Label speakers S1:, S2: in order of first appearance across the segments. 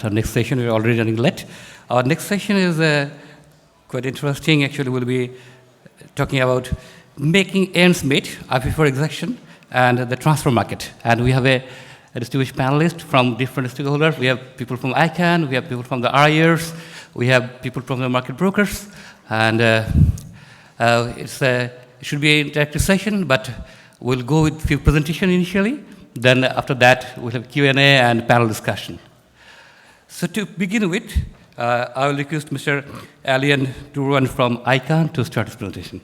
S1: Our next session, we're already running late. Our next session is quite interesting. Actually, we'll be talking about making ends meet, IPv4 exhaustion, and the transfer market. And we have a distinguished panelist from different stakeholders. We have people from ICANN, we have people from the RIRs, we have people from the market brokers, and it should be an interactive session, but we'll go with a few presentations initially. Then after that, we'll have Q&A and panel discussion. So to begin with, I will request Mr. Alain Durand from ICANN to start his presentation.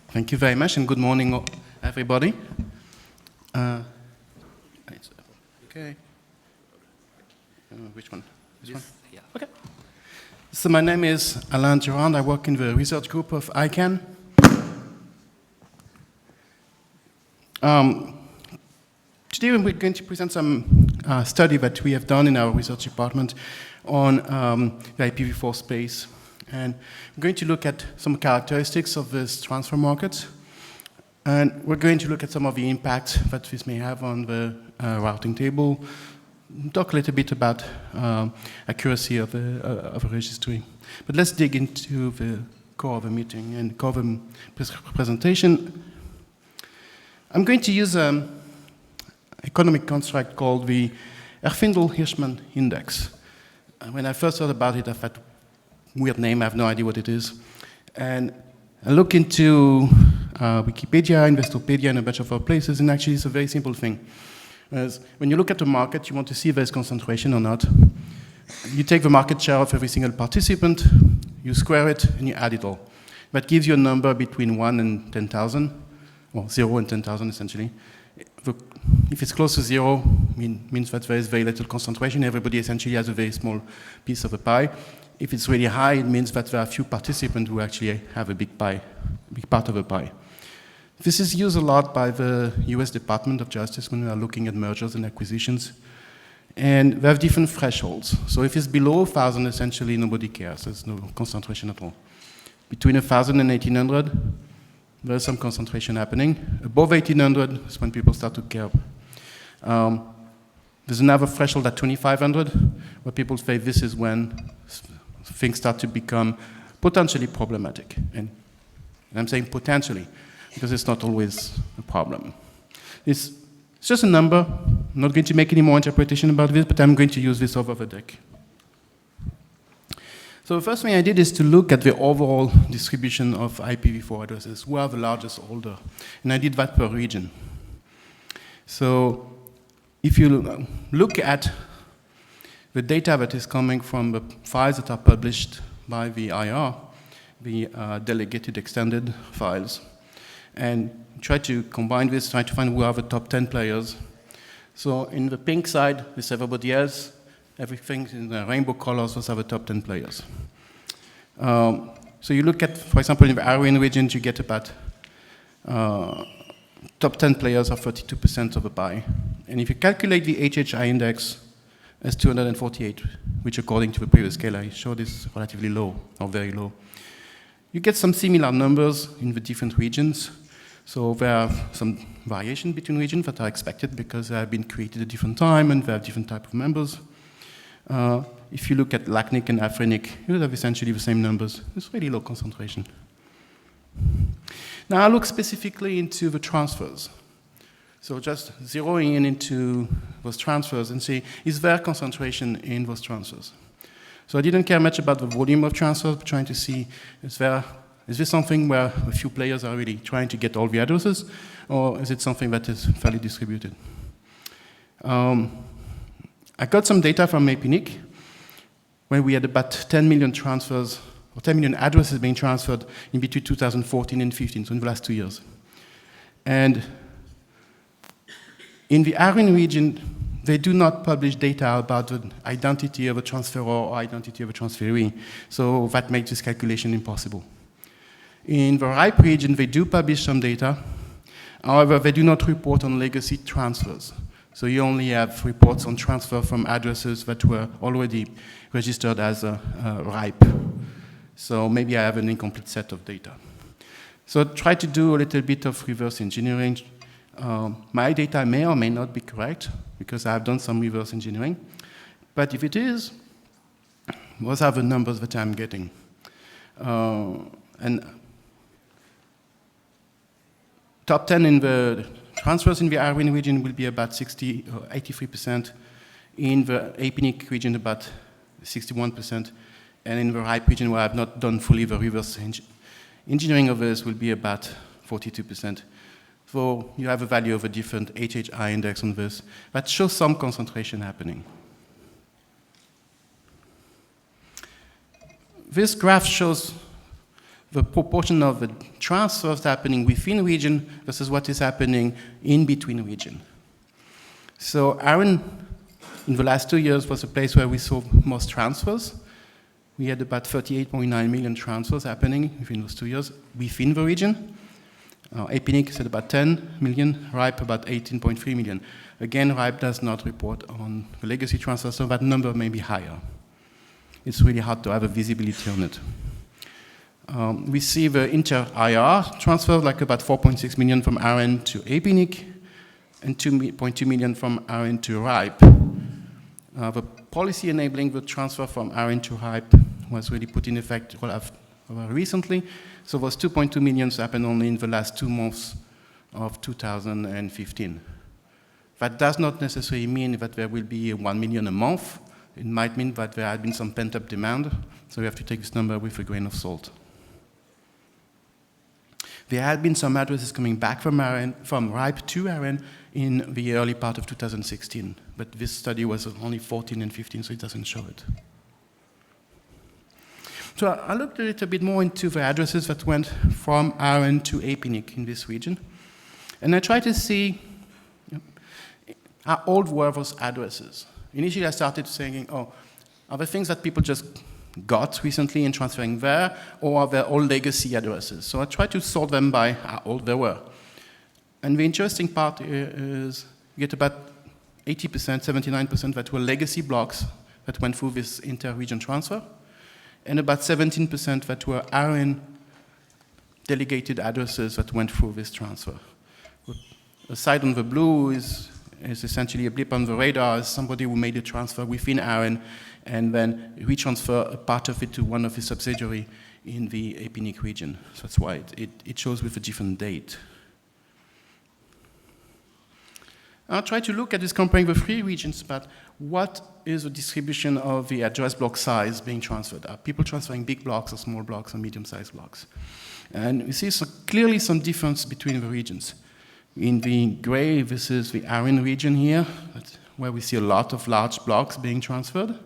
S2: Thank you very much, and good morning, everybody. Okay. Which one? This one?
S1: Yeah.
S2: Okay. So my name is Alain Durand. I work in the research group of ICANN. Today we're going to present some study that we have done in our research department on the IPv4 space. And we're going to look at some characteristics of this transfer market. And we're going to look at some of the impacts that this may have on the routing table, talk a little bit about accuracy of a registry. But let's dig into the core of the meeting and core of the presentation. I'm going to use an economic construct called the Findle Hirschmann index. When I first heard about it, I thought, weird name, I have no idea what it is. And I look into Wikipedia, Investopedia, and a bunch of other places, and actually it's a very simple thing. As when you look at the market, you want to see if there's concentration or not. You take the market share of every single participant, you square it, and you add it all. That gives you a number between 1 and 10,000, or 0 and 10,000 essentially. If it's close to 0, means that there is very little concentration. Everybody essentially has a very small piece of the pie. If it's really high, it means that there are few participants who actually have a big pie, big part of the pie. This is used a lot by the US Department of Justice when we are looking at mergers and acquisitions. And they have different thresholds. So if it's below 1,000, essentially nobody cares. There's no concentration at all. Between 1,000 and 1,800, there's some concentration happening. Above 1,800 is when people start to care. There's another threshold at 2,500 where people say this is when things start to become potentially problematic. And I'm saying potentially because it's not always a problem. It's just a number. I'm not going to make any more interpretation about this, but I'm going to use this over the deck. So the first thing I did is to look at the overall distribution of IPv4 addresses. Who are the largest holder? And I did that per region. So if you look at the data that is coming from the files that are published by the IR, the delegated extended files, and try to combine this, try to find who are the top 10 players. So in the pink side, is everybody else. Everything in the rainbow colors, those are the top 10 players. So you look at, for example, in the ARIN region, you get about top 10 players are 32% of the pie. And if you calculate the HHI index as 248, which according to the previous scale I showed is relatively low or very low, you get some similar numbers in the different regions. So there are some variation between regions that are expected because they have been created at different time and they have different type of members. If you look at LACNIC and APRICOT, you have essentially the same numbers. It's really low concentration. Now I look specifically into the transfers. So just zeroing in into those transfers and see, is there concentration in those transfers? So I didn't care much about the volume of transfers, but trying to see, is this something where a few players are really trying to get all the addresses, or is it something that is fairly distributed? I got some data from APRICOT, where we had about 10 million transfers, or 10 million addresses being transferred in between 2014 and 15, so in the last 2 years. And in the ARIN region, they do not publish data about the identity of a transferor or identity of a transferee, so that makes this calculation impossible. In the RIPE region, they do publish some data. However, they do not report on legacy transfers. So you only have reports on transfer from addresses that were already registered as a RIPE. So maybe I have an incomplete set of data. So try to do a little bit of reverse engineering. My data may or may not be correct, because I've done some reverse engineering. But if it is, those are the numbers that I'm getting. And top 10 in the transfers in the ARIN region will be about 60 or 83%. In the APRICOT region, about 61%. And in the RIPE region, where I've not done fully the reverse engineering of this, will be about 42%. So you have a value of a different HHI index on this. That shows some concentration happening. This graph shows the proportion of the transfers happening within region versus what is happening in between region. So ARIN, in the last 2 years, was a place where we saw most transfers. We had about 38.9 million transfers happening within those 2 years within the region. APRICOT is at about 10 million, RIPE about 18.3 million. Again, RIPE does not report on the legacy transfers, so that number may be higher. It's really hard to have a visibility on it. We see the inter-IR transfer, like about 4.6 million from ARIN to APRICOT, and 2.2 million from ARIN to RIPE. The policy enabling the transfer from ARIN to RIPE was really put in effect recently. So those 2.2 million happened only in the last 2 months of 2015. That does not necessarily mean that there will be 1 million a month. It might mean that there had been some pent-up demand, so we have to take this number with a grain of salt. There had been some addresses coming back from RIPE to ARIN in the early part of 2016, but this study was only 14 and 15, so it doesn't show it. So I looked a little bit more into the addresses that went from ARIN to APRICOT in this region, and I tried to see how old were those addresses. Initially, I started saying, oh, are there things that people just got recently and transferring there, or are there all legacy addresses? So I tried to sort them by how old they were. And the interesting part is you get about 80%, 79% that were legacy blocks that went through this inter-region transfer, and about 17% that were ARIN delegated addresses that went through this transfer. The side on the blue is essentially a blip on the radar as somebody who made a transfer within ARIN and then retransfer a part of it to one of his subsidiaries in the APRICOT region. So that's why it shows with a different date. I'll try to look at this comparing the 3 regions, but what is the distribution of the address block size being transferred? Are people transferring big blocks or small blocks or medium-sized blocks? And we see clearly some difference between the regions. In the gray, this is the ARIN region here, where we see a lot of large blocks being transferred,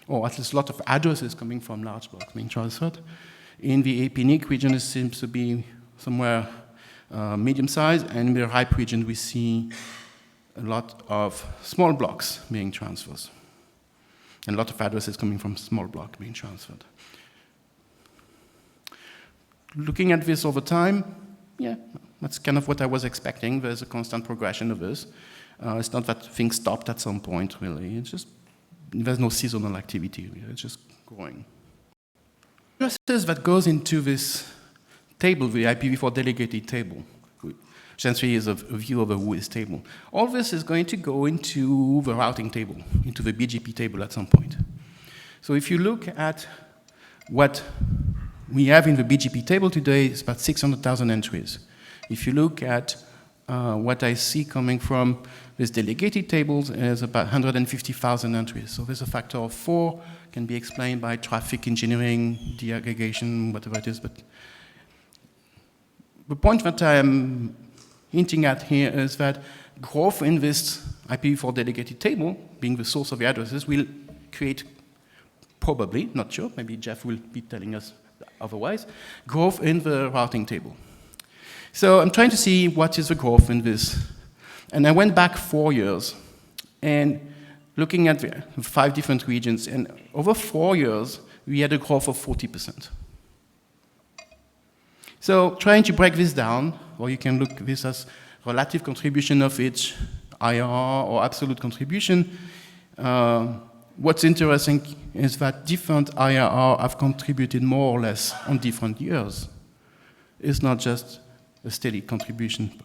S2: or at least a lot of addresses coming from large blocks being transferred. In the APRICOT region, it seems to be somewhere medium-sized, and in the RIPE region, we see a lot of small blocks being transferred, and a lot of addresses coming from small blocks being transferred. Looking at this over time, yeah, that's kind of what I was expecting. There's a constant progression of this. It's not that things stopped at some point, really. It's just, there's no seasonal activity. It's just growing. Addresses that goes into this table, the IPv4 delegated table, which essentially is a view of a whois table. All this is going to go into the routing table, into the BGP table at some point. So if you look at what we have in the BGP table today, it's about 600,000 entries. If you look at what I see coming from these delegated tables, is about 150,000 entries. So there's a factor of 4, can be explained by traffic engineering, deaggregation, whatever it is. But the point that I'm hinting at here is that growth in this IPv4 delegated table, being the source of the addresses, will create, probably, not sure, maybe Jeff will be telling us otherwise, growth in the routing table. So I'm trying to see what is the growth in this. And I went back 4 years and looking at the 5 different regions, and over 4 years, we had a growth of 40%. So trying to break this down, or you can look at this as relative contribution of each IRR or absolute contribution. What's interesting is that different IRR have contributed more or less on different years. It's not just a steady contribution.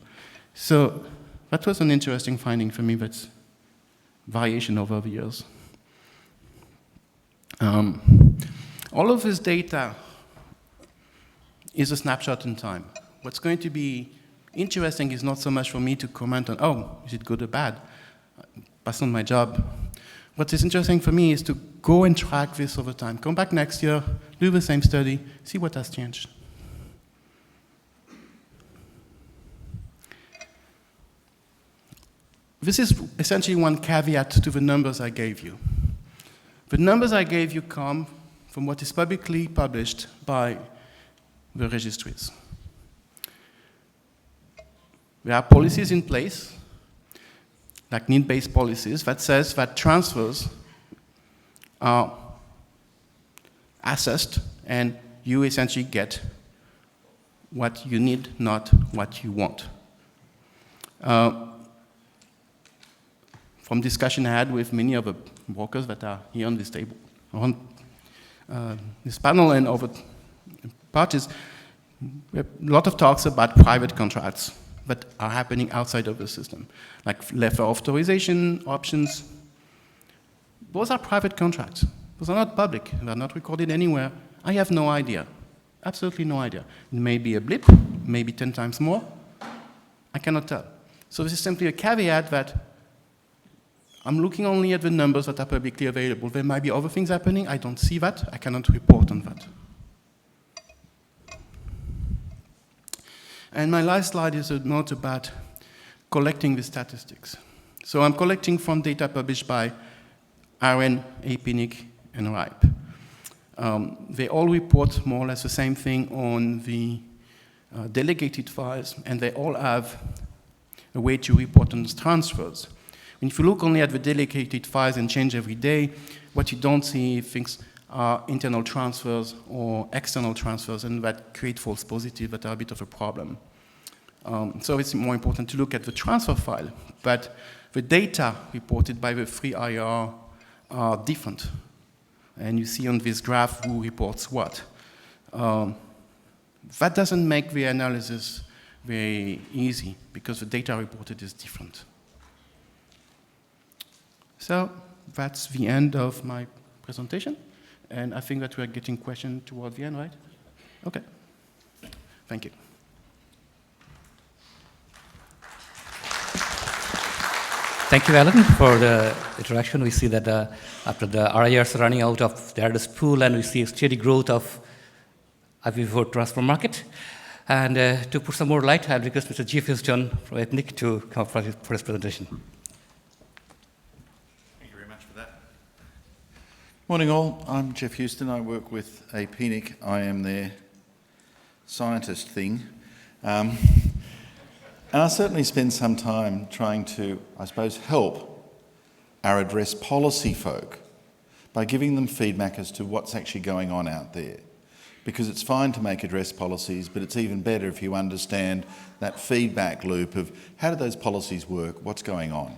S2: So that was an interesting finding for me, that's variation over the years. All of this data is a snapshot in time. What's going to be interesting is not so much for me to comment on, oh, is it good or bad? That's not my job. What is interesting for me is to go and track this over time. Come back next year, do the same study, see what has changed. This is essentially one caveat to the numbers I gave you. The numbers I gave you come from what is publicly published by the registries. There are policies in place, like need-based policies, that says that transfers are assessed and you essentially get what you need, not what you want. From discussion I had with many of the brokers that are here on this table, on this panel and over parties, we have a lot of talks about private contracts that are happening outside of the system, like letter authorization options. Those are private contracts. Those are not public. They're not recorded anywhere. I have no idea, absolutely no idea. It may be a blip, maybe 10 times more. I cannot tell. So this is simply a caveat that I'm looking only at the numbers that are publicly available. There might be other things happening. I don't see that. I cannot report on that. And my last slide is a note about collecting the statistics. So I'm collecting from data published by ARIN, APRICOT, and RIPE. They all report more or less the same thing on the delegated files, and they all have a way to report on transfers. And if you look only at the delegated files and change every day, what you don't see things are internal transfers or external transfers, and that create false positives that are a bit of a problem. So it's more important to look at the transfer file, but the data reported by the three IR are different. And you see on this graph who reports what. That doesn't make the analysis very easy because the data reported is different. So that's the end of my presentation. And I think that we're getting questions toward the end, right? Okay. Thank you.
S1: Thank you, Alain, for the introduction. We see that after the RIRs are running out of the hardest pool, and we see a steady growth of IPv4 transfer market. And to put some more light, I request Mr. Jeff Houston from Ethnic to come for his presentation.
S3: Thank you very much for that. Morning all, I'm Jeff Houston. I work with APRICOT. I am their scientist thing. And I certainly spend some time trying to, I suppose, help our address policy folk by giving them feedback as to what's actually going on out there. Because it's fine to make address policies, but it's even better if you understand that feedback loop of how do those policies work, what's going on.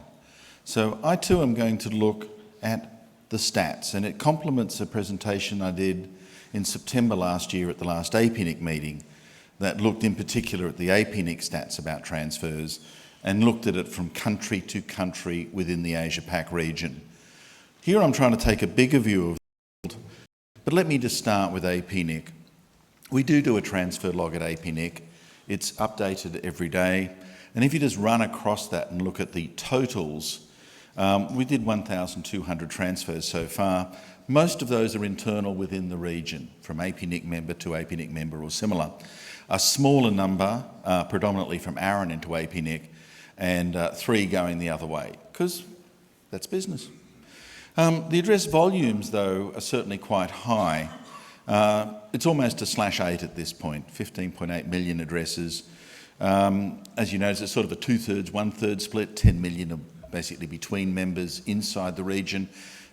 S3: So I too am going to look at the stats, and it complements a presentation I did in September last year at the last APRICOT meeting that looked in particular at the APRICOT stats about transfers and looked at it from country to country within the Asia-Pac region. Here I'm trying to take a bigger view of the world, but let me just start with APRICOT. We do a transfer log at APRICOT. It's updated every day. And if you just run across that and look at the totals, we did 1,200 transfers so far. Most of those are internal within the region, from APRICOT member to APRICOT member or similar. A smaller number, predominantly from ARIN into APRICOT, and 3 going the other way, because that's business. The address volumes, though, are certainly quite high. It's almost a /8 at this point, 15.8 million addresses. As you notice, it's sort of a 2/3, 1/3 split, 10 million are basically between members inside the region,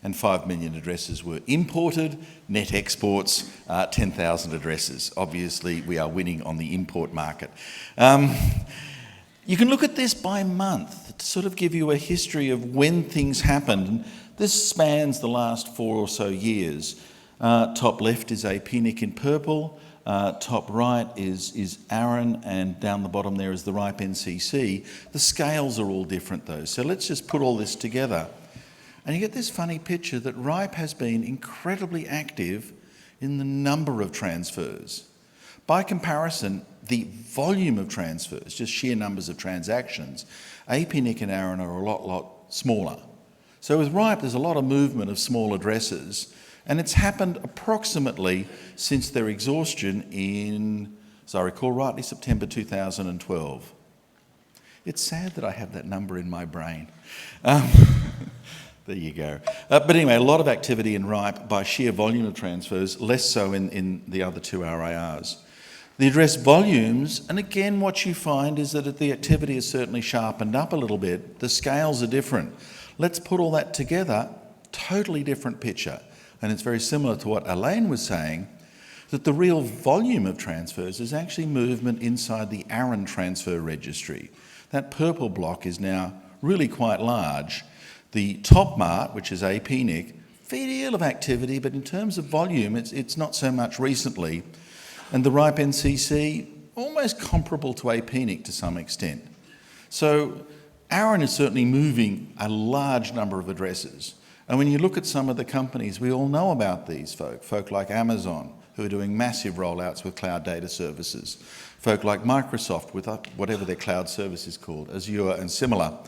S3: and 5 million addresses were imported. Net exports, 10,000 addresses. Obviously, we are winning on the import market. You can look at this by month to sort of give you a history of when things happened. This spans the last 4 or so years. Top left is APRICOT in purple. top right is ARIN, and down the bottom there is the RIPE NCC. The scales are all different though. So let's just put all this together. And you get this funny picture that RIPE has been incredibly active in the number of transfers. By comparison, the volume of transfers, just sheer numbers of transactions, APNIC and ARIN are a lot smaller. So with RIPE, there's a lot of movement of small addresses, and it's happened approximately since their exhaustion in, as I recall rightly, September 2012. It's sad that I have that number in my brain. There you go. But anyway, a lot of activity in RIPE by sheer volume of transfers, less so in the other two RIRs. The address volumes, and again what you find is that the activity has certainly sharpened up a little bit. The scales are different. Let's put all that together, totally different picture. And it's very similar to what Alain was saying, that the real volume of transfers is actually movement inside the ARIN transfer registry. That purple block is now really quite large. The top mart, which is APNIC, fair deal of activity, but in terms of volume, it's not so much recently. And the RIPE NCC, almost comparable to APNIC to some extent. So ARIN is certainly moving a large number of addresses. And when you look at some of the companies, we all know about these folk like Amazon, who are doing massive rollouts with cloud data services, folk like Microsoft with whatever their cloud service is called, Azure and similar.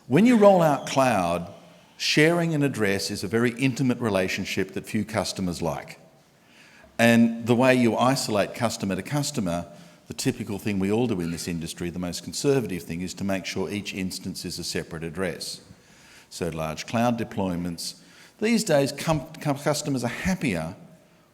S3: When you roll out cloud, sharing an address is a very intimate relationship that few customers like. And the way you isolate customer to customer, the typical thing we all do in this industry, the most conservative thing, is to make sure each instance is a separate address. So large cloud deployments. These days, customers are happier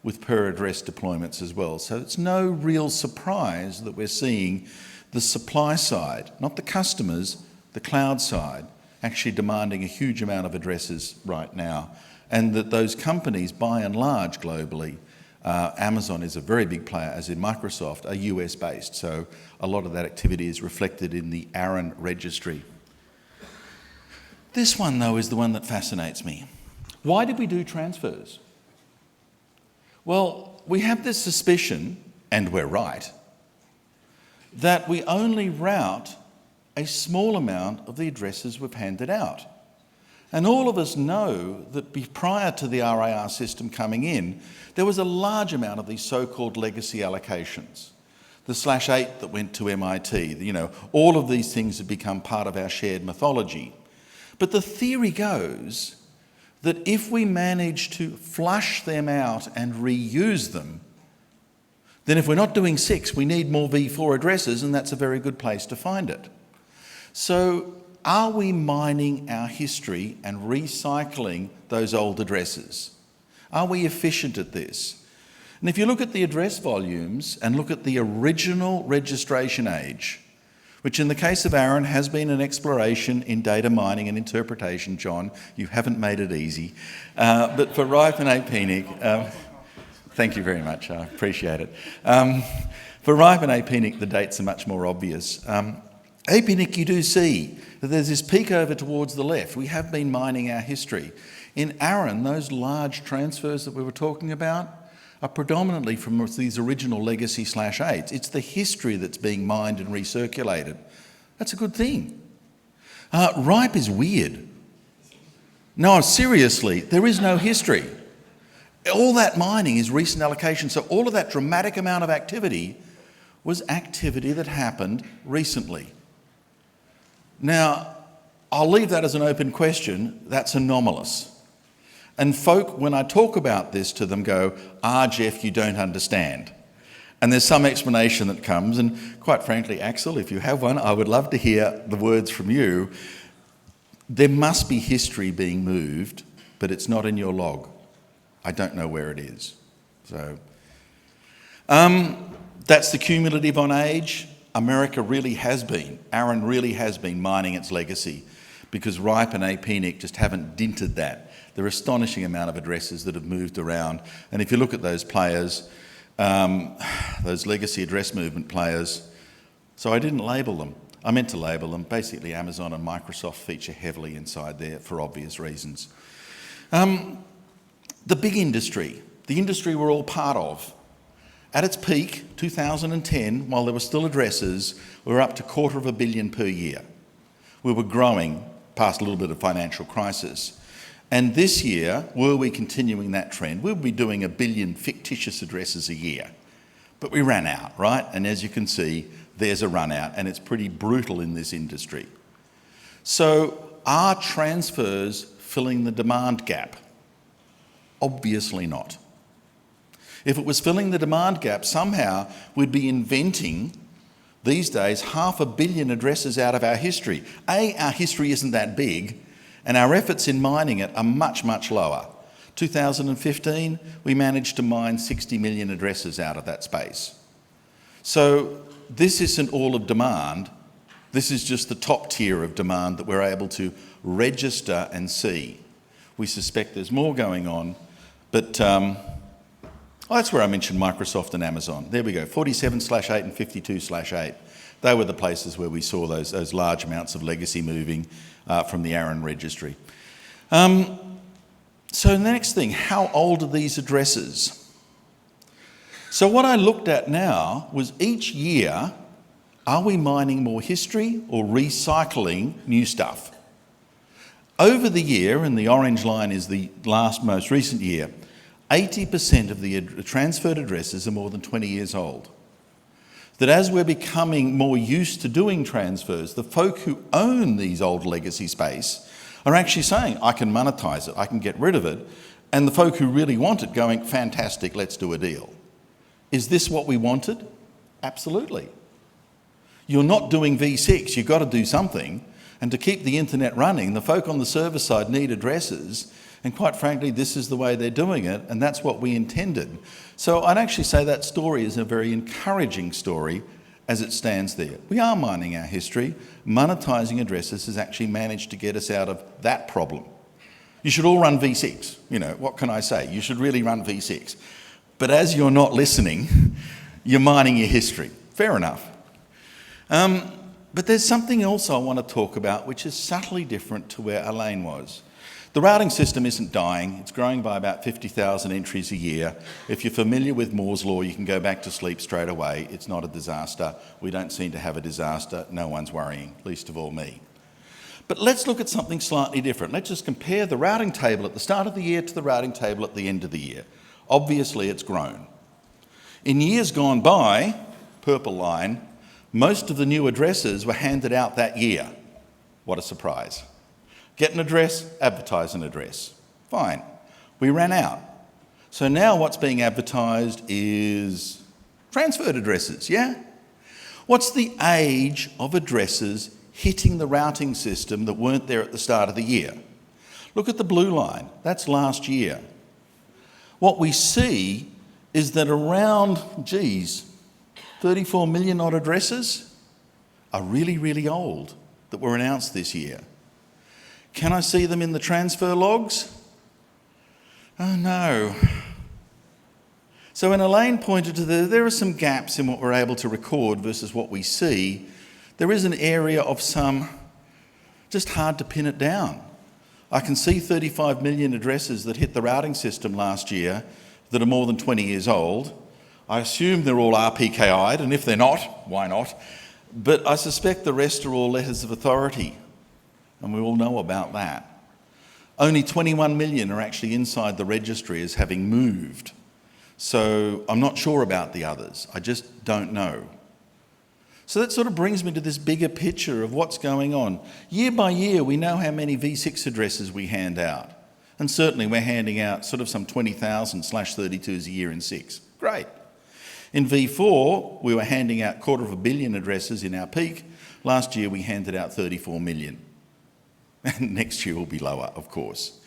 S3: with per address deployments as well. So it's no real surprise that we're seeing the supply side, not the customers, the cloud side, actually demanding a huge amount of addresses right now. And that those companies, by and large globally, Amazon is a very big player, as in Microsoft, are US based. So a lot of that activity is reflected in the ARIN registry. This one though is the one that fascinates me. Why did we do transfers? Well, we have this suspicion, and we're right, that we only route a small amount of the addresses we've handed out. And all of us know that prior to the RIR system coming in, there was a large amount of these so-called legacy allocations. The /8 that went to MIT, all of these things have become part of our shared mythology. But the theory goes that if we manage to flush them out and reuse them, then if we're not doing 6, we need more v4 addresses, and that's a very good place to find it. So are we mining our history and recycling those old addresses? Are we efficient at this? And if you look at the address volumes and look at the original registration age, which in the case of ARIN has been an exploration in data mining and interpretation, John, you haven't made it easy. But for RIPE and APNIC, thank you very much, I appreciate it. For RIPE and APNIC, the dates are much more obvious. APNIC, you do see that there's this peak over towards the left. We have been mining our history. In ARIN, those large transfers that we were talking about are predominantly from these original legacy /8s. It's the history that's being mined and recirculated. That's a good thing. RIPE is weird. No, seriously, there is no history. All that mining is recent allocation, so all of that dramatic amount of activity was activity that happened recently. Now, I'll leave that as an open question. That's anomalous. And folk, when I talk about this to them, go, Jeff, you don't understand. And there's some explanation that comes, and quite frankly, Axel, if you have one, I would love to hear the words from you. There must be history being moved, but it's not in your log. I don't know where it is. So, that's the cumulative on age. America really has been, ARIN really has been mining its legacy, because RIPE and APNIC just haven't dinted that. There are an astonishing amount of addresses that have moved around. And if you look at those players, those legacy address movement players, so I didn't label them. I meant to label them. Basically, Amazon and Microsoft feature heavily inside there for obvious reasons. The big industry, the industry we're all part of, At its peak, 2010, while there were still addresses, we were up to 250 million per year. We were growing past a little bit of financial crisis. And this year, were we continuing that trend, we'd be doing 1 billion fictitious addresses a year. But we ran out, right? And as you can see, there's a run out, and it's pretty brutal in this industry. So are transfers filling the demand gap? Obviously not. If it was filling the demand gap, somehow we'd be inventing, these days, 500 million addresses out of our history. Our history isn't that big, and our efforts in mining it are much, much lower. 2015, we managed to mine 60 million addresses out of that space. So this isn't all of demand. This is just the top tier of demand that we're able to register and see. We suspect there's more going on, but that's where I mentioned Microsoft and Amazon. There we go, 47/8 and 52/8. They were the places where we saw those large amounts of legacy moving from the ARIN registry. So the next thing, how old are these addresses? So what I looked at now was each year, are we mining more history or recycling new stuff? Over the year, and the orange line is the most recent year, 80% of the transferred addresses are more than 20 years old. That as we're becoming more used to doing transfers, the folk who own these old legacy space are actually saying, I can monetize it, I can get rid of it, and the folk who really want it going, fantastic, let's do a deal. Is this what we wanted? Absolutely. You're not doing V6, you've got to do something, and to keep the internet running, the folk on the server side need addresses, and quite frankly, this is the way they're doing it, and that's what we intended. So I'd actually say that story is a very encouraging story as it stands there. We are mining our history. Monetizing addresses has actually managed to get us out of that problem. You should all run V6. You know, what can I say? You should really run V6. But as you're not listening, you're mining your history. Fair enough. But there's something else I want to talk about which is subtly different to where Alain was. The routing system isn't dying. It's growing by about 50,000 entries a year. If you're familiar with Moore's law, you can go back to sleep straight away. It's not a disaster. We don't seem to have a disaster. No one's worrying, least of all me. But let's look at something slightly different. Let's just compare the routing table at the start of the year to the routing table at the end of the year. Obviously, it's grown. In years gone by, purple line, most of the new addresses were handed out that year. What a surprise. Get an address, advertise an address. Fine. We ran out. So now what's being advertised is transferred addresses, yeah? What's the age of addresses hitting the routing system that weren't there at the start of the year? Look at the blue line. That's last year. What we see is that around, 34 million odd addresses are really, really old that were announced this year. Can I see them in the transfer logs? Oh no. So when Alain pointed to there are some gaps in what we're able to record versus what we see. There is an area of some, just hard to pin it down. I can see 35 million addresses that hit the routing system last year that are more than 20 years old. I assume they're all RPKI'd, and if they're not, why not? But I suspect the rest are all letters of authority. And we all know about that. Only 21 million are actually inside the registry as having moved. So I'm not sure about the others. I just don't know. So that sort of brings me to this bigger picture of what's going on. Year by year, we know how many V6 addresses we hand out. And certainly we're handing out sort of some 20,000/32s a year in 6. Great. In V4, we were handing out 250 million addresses in our peak. Last year, we handed out 34 million. And next year will be lower, of course.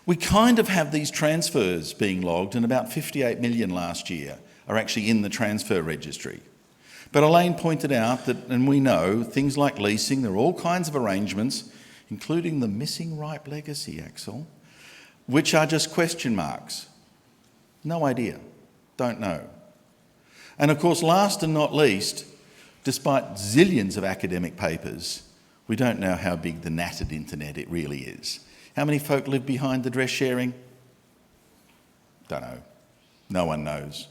S3: We kind of have these transfers being logged, and about 58 million last year are actually in the transfer registry. But Alain pointed out that, and we know, things like leasing, there are all kinds of arrangements, including the missing ripe legacy, Axel, which are just question marks. No idea. Don't know. And of course, last and not least, despite zillions of academic papers, we don't know how big the natted internet it really is. How many folk live behind address sharing? Don't know. No one knows.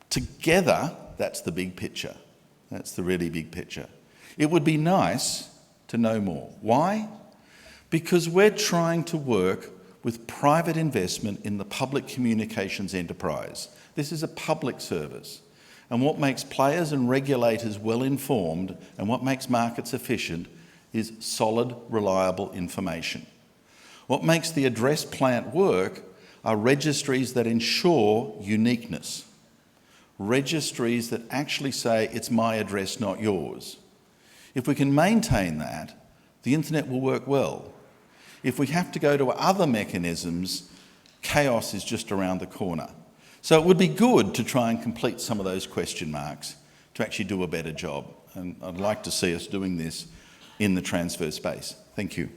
S3: Together, that's the big picture. That's the really big picture. It would be nice to know more. Why? Because we're trying to work with private investment in the public communications enterprise. This is a public service. And what makes players and regulators well informed and what makes markets efficient is solid, reliable information. What makes the address plant work are registries that ensure uniqueness. Registries that actually say it's my address, not yours. If we can maintain that, the internet will work well. If we have to go to other mechanisms, chaos is just around the corner. So it would be good to try and complete some of those question marks to actually do a better job. And I'd like to see us doing this in the transfer space. Thank you.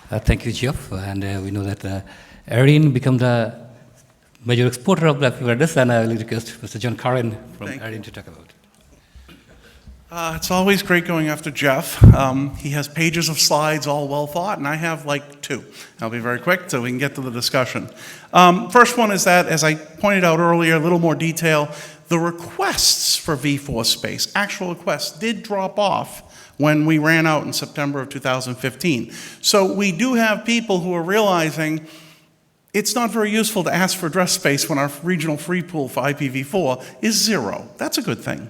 S1: Thank you, Geoff. And we know that ARIN became the major exporter of IPv4 address, and I will request Mr. John Curran from ARIN to talk about it.
S4: It's always great going after Geoff. He has pages of slides, all well thought, and I have like 2. I'll be very quick so we can get to the discussion. First one is that, as I pointed out earlier, a little more detail, the requests for v4 space, actual requests, did drop off when we ran out in September of 2015. So we do have people who are realizing it's not very useful to ask for address space when our regional free pool for IPv4 is 0. That's a good thing.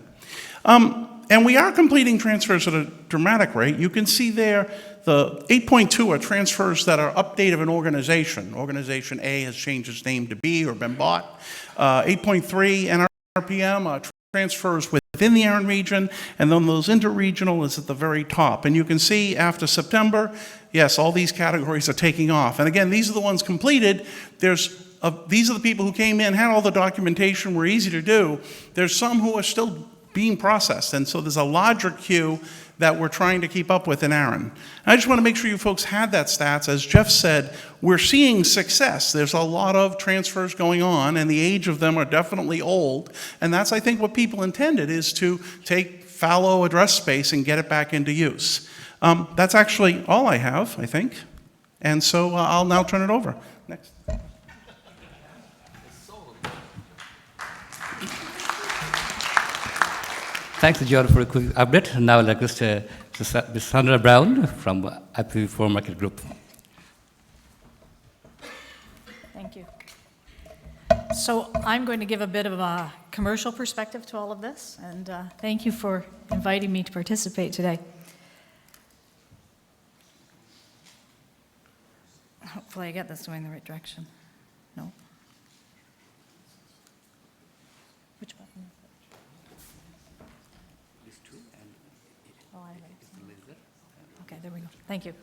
S4: And we are completing transfers at a dramatic rate. You can see there the 8.2 are transfers that are update of an organization. Organization A has changed its name to B or been bought. 8.3 NRPM are transfers within the ARIN region, and then those interregional is at the very top. And you can see after September, yes, all these categories are taking off. And again, these are the ones completed. These are the people who came in, had all the documentation, were easy to do. There's some who are still being processed, and so there's a larger queue that we're trying to keep up with in ARIN. I just want to make sure you folks had that stats. As Geoff said, we're seeing success. There's a lot of transfers going on, and the age of them are definitely old, and that's, I think, what people intended, is to take fallow address space and get it back into use. That's actually all I have, I think, and so I'll now turn it over. Next.
S1: Thanks, John, for a quick update. Now I'd like to Ms. Sandra Brown from IPv4 Market Group.
S5: Thank you. So I'm going to give a bit of a commercial perspective to all of this, and thank you for inviting me to participate today. Hopefully I get this going in the right direction. No? Which button? Okay, there we go. Thank you.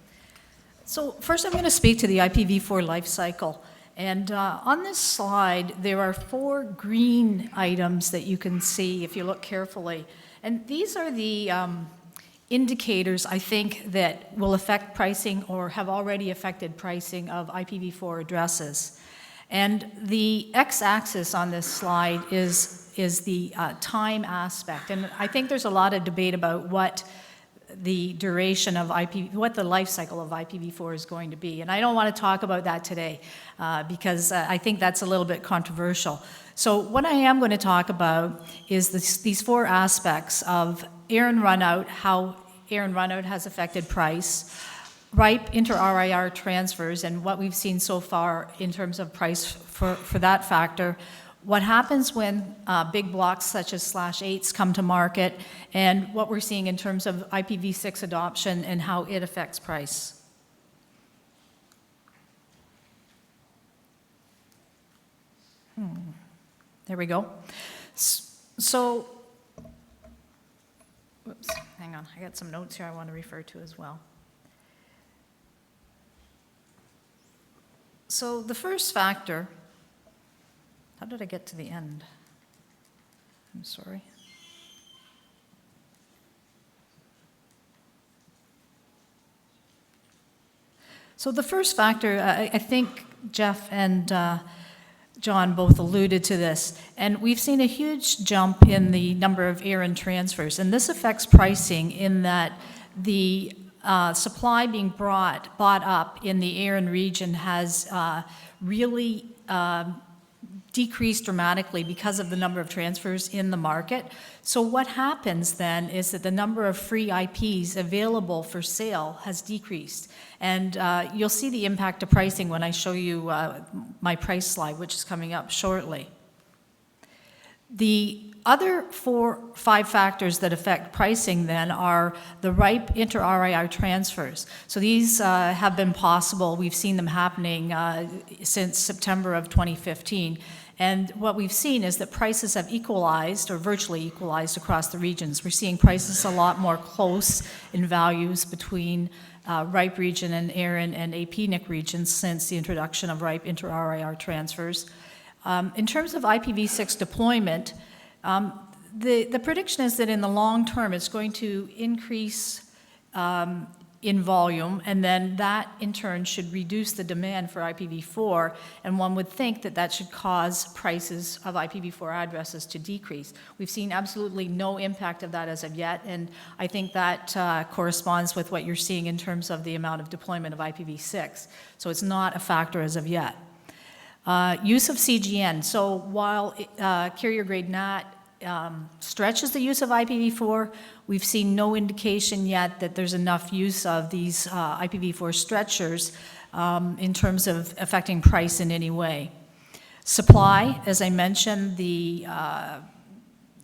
S5: So first I'm going to speak to the IPv4 life cycle. And on this slide, there are 4 green items that you can see if you look carefully. And these are the indicators, I think, that will affect pricing or have already affected pricing of IPv4 addresses. And the x-axis on this slide is the time aspect. And I think there's a lot of debate about what the duration of what the life cycle of IPv4 is going to be. And I don't want to talk about that today because I think that's a little bit controversial. So what I am going to talk about is these 4 aspects of ARIN runout, how ARIN runout has affected price, ripe inter-RIR transfers, and what we've seen so far in terms of price for that factor, what happens when big blocks such as /8s come to market, and what we're seeing in terms of IPv6 adoption and how it affects price. There we go. So, whoops, hang on, I got some notes here I want to refer to as well. So the first factor, how did I get to the end? I'm sorry. So the first factor, I think Geoff and John both alluded to this, and we've seen a huge jump in the number of ARIN transfers, and this affects pricing in that the supply being bought up in the ARIN region has really decreased dramatically because of the number of transfers in the market. So what happens then is that the number of free IPs available for sale has decreased. And you'll see the impact of pricing when I show you my price slide, which is coming up shortly. The other 5 factors that affect pricing then are the ripe inter-RIR transfers. So these have been possible. We've seen them happening since September of 2015. And what we've seen is that prices have equalized or virtually equalized across the regions. We're seeing prices a lot more close in values between ripe region and ARIN and APNIC regions since the introduction of ripe inter-RIR transfers. In terms of IPv6 deployment, the prediction is that in the long term it's going to increase in volume, and then that in turn should reduce the demand for IPv4, and one would think that that should cause prices of IPv4 addresses to decrease. We've seen absolutely no impact of that as of yet, and I think that corresponds with what you're seeing in terms of the amount of deployment of IPv6. So it's not a factor as of yet. Use of CGN. So while carrier grade NAT stretches the use of IPv4, we've seen no indication yet that there's enough use of these IPv4 stretchers in terms of affecting price in any way. Supply, as I mentioned, the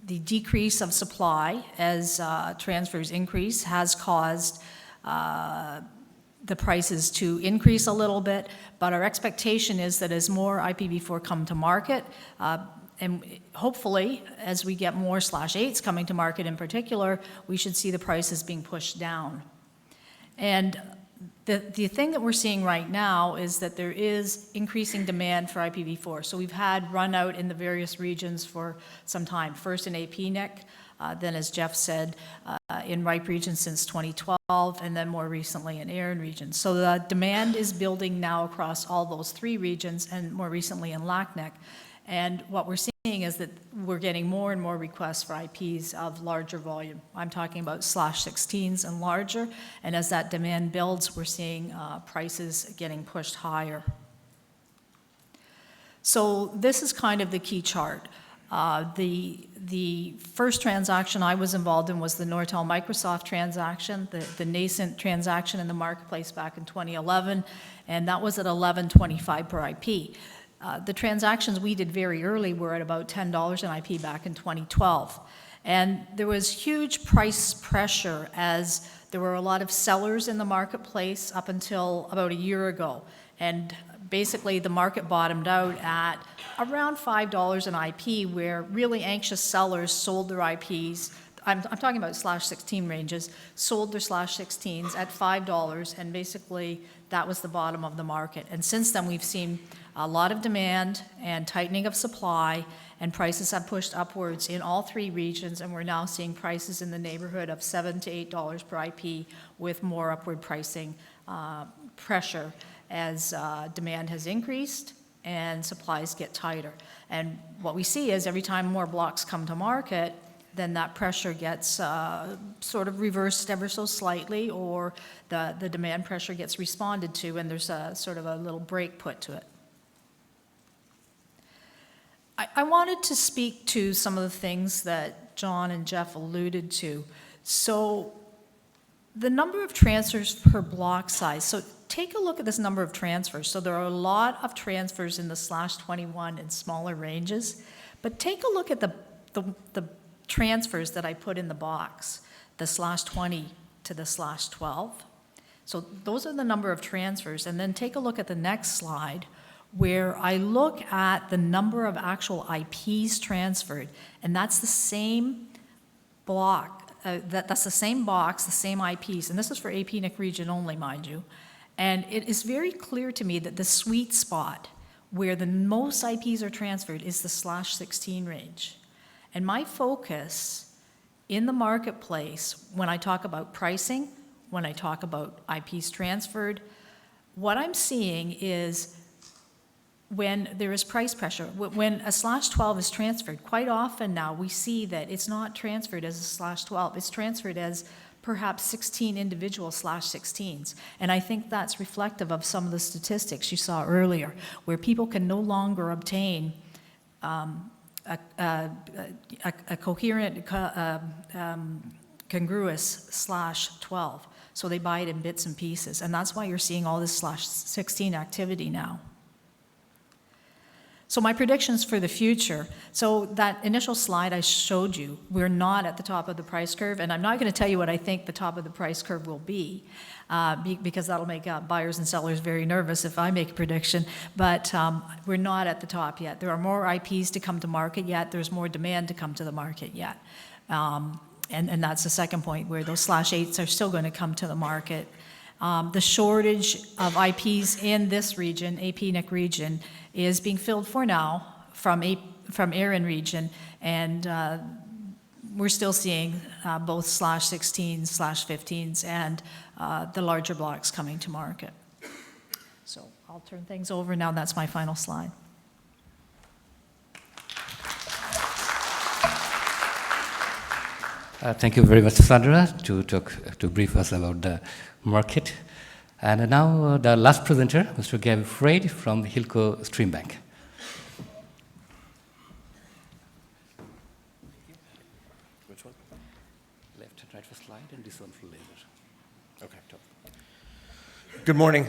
S5: decrease of supply as transfers increase has caused the prices to increase a little bit, but our expectation is that as more IPv4 come to market, and hopefully, as we get more /8s coming to market in particular, we should see the prices being pushed down. And the thing that we're seeing right now is that there is increasing demand for IPv4. So we've had run out in the various regions for some time, first in APNIC, then as Jeff said, in ripe region since 2012, and then more recently in ARIN region. So the demand is building now across all those 3 regions, and more recently in LACNIC. And what we're seeing is that we're getting more and more requests for IPs of larger volume. I'm talking about /16s and larger, and as that demand builds, we're seeing prices getting pushed higher. So this is kind of the key chart. The first transaction I was involved in was the Nortel Microsoft transaction, the nascent transaction in the marketplace back in 2011, and that was at $11.25 per IP. The transactions we did very early were at about $10 an IP back in 2012. And there was huge price pressure as there were a lot of sellers in the marketplace up until about a year ago. And basically the market bottomed out at around $5 an IP, where really anxious sellers sold their IPs. I'm talking about /16 ranges, sold their /16s at $5, and basically that was the bottom of the market. And since then we've seen a lot of demand and tightening of supply, and prices have pushed upwards in all 3 regions, and we're now seeing prices in the neighborhood of $7 to $8 per IP, with more upward pricing pressure as demand has increased and supplies get tighter. And what we see is every time more blocks come to market, then that pressure gets sort of reversed ever so slightly, or the demand pressure gets responded to, and there's a sort of a little break put to it. I wanted to speak to some of the things that John and Jeff alluded to. So the number of transfers per block size. So take a look at this number of transfers. So there are a lot of transfers in the /21 and smaller ranges, but take a look at the transfers that I put in the box, the /20 to the /12. So those are the number of transfers. And then take a look at the next slide, where I look at the number of actual IPs transferred, and that's the same block, that's the same box, the same IPs, and this is for APNIC region only, mind you. And it is very clear to me that the sweet spot where the most IPs are transferred is the /16 range. And my focus in the marketplace, when I talk about pricing, when I talk about IPs transferred, what I'm seeing is when there is price pressure, when a /12 is transferred, quite often now we see that it's not transferred as a /12, it's transferred as perhaps 16 individual /16s. And I think that's reflective of some of the statistics you saw earlier, where people can no longer obtain a coherent, congruous /12. So they buy it in bits and pieces. And that's why you're seeing all this /16 activity now. So my predictions for the future. So that initial slide I showed you, we're not at the top of the price curve, and I'm not going to tell you what I think the top of the price curve will be, because that'll make buyers and sellers very nervous if I make a prediction, but we're not at the top yet. There are more IPs to come to market yet. There's more demand to come to the market yet. And that's the second point, where those /8s are still going to come to the market. The shortage of IPs in this region, APNIC region, is being filled for now from ARIN region, and we're still seeing both /16s, /15s, and the larger blocks coming to market. So I'll turn things over now. That's my final slide.
S1: Thank you very much, Sandra, to brief us about the market. And now the last presenter, Mr. Gabe Freid from the Hilco Stream Bank.
S6: Which one?
S1: Left and right for slide, and this one for later.
S6: Okay. Good morning,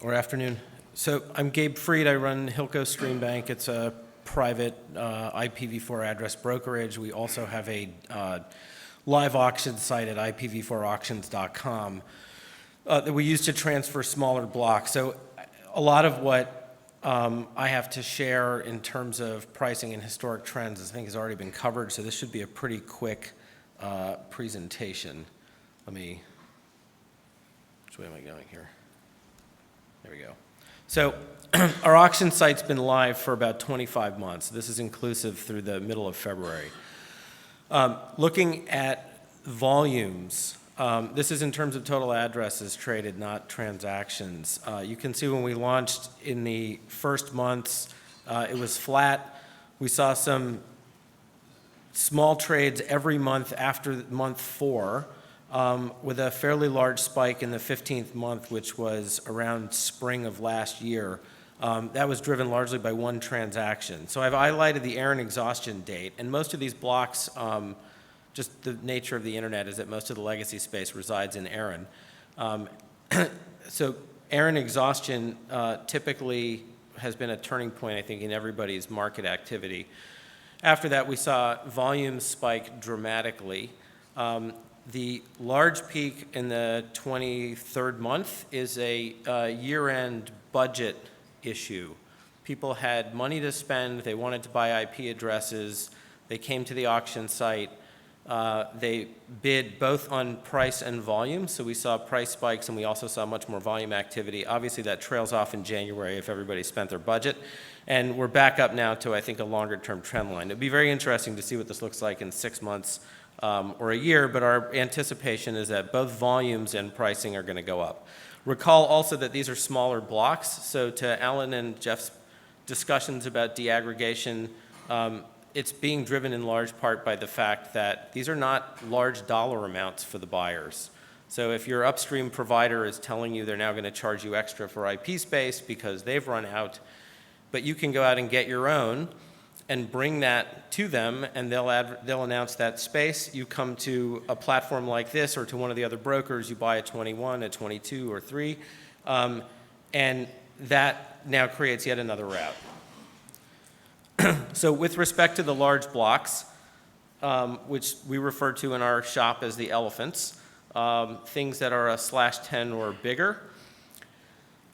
S6: or afternoon. So I'm Gabe Freid. I run Hilco Stream Bank. It's a private IPv4 address brokerage. We also have a live auction site at IPv4auctions.com that we use to transfer smaller blocks. So a lot of what I have to share in terms of pricing and historic trends, I think, has already been covered. So this should be a pretty quick presentation. Which way am I going here? There we go. So our auction site's been live for about 25 months. This is inclusive through the middle of February. Looking at volumes, this is in terms of total addresses traded, not transactions. You can see when we launched in the first months, it was flat. We saw some small trades every month after month 4, with a fairly large spike in the 15th month, which was around spring of last year. That was driven largely by one transaction. So I've highlighted the ARIN exhaustion date, and most of these blocks, just the nature of the internet is that most of the legacy space resides in ARIN. So ARIN exhaustion typically has been a turning point, I think, in everybody's market activity. After that, we saw volumes spike dramatically. The large peak in the 23rd month is a year-end budget issue. People had money to spend, they wanted to buy IP addresses, they came to the auction site, they bid both on price and volume, so we saw price spikes and we also saw much more volume activity. Obviously that trails off in January if everybody spent their budget, and we're back up now to, I think, a longer-term trend line. It'd be very interesting to see what this looks like in 6 months or a year, but our anticipation is that both volumes and pricing are going to go up. Recall also that these are smaller blocks, so to Alain and Jeff's discussions about deaggregation, it's being driven in large part by the fact that these are not large dollar amounts for the buyers. So if your upstream provider is telling you they're now going to charge you extra for IP space because they've run out, but you can go out and get your own and bring that to them, and they'll announce that space. You come to a platform like this or to one of the other brokers, you buy a 21, a 22, or 3, and that now creates yet another route. So with respect to the large blocks, which we refer to in our shop as the elephants, things that are a /10 or bigger,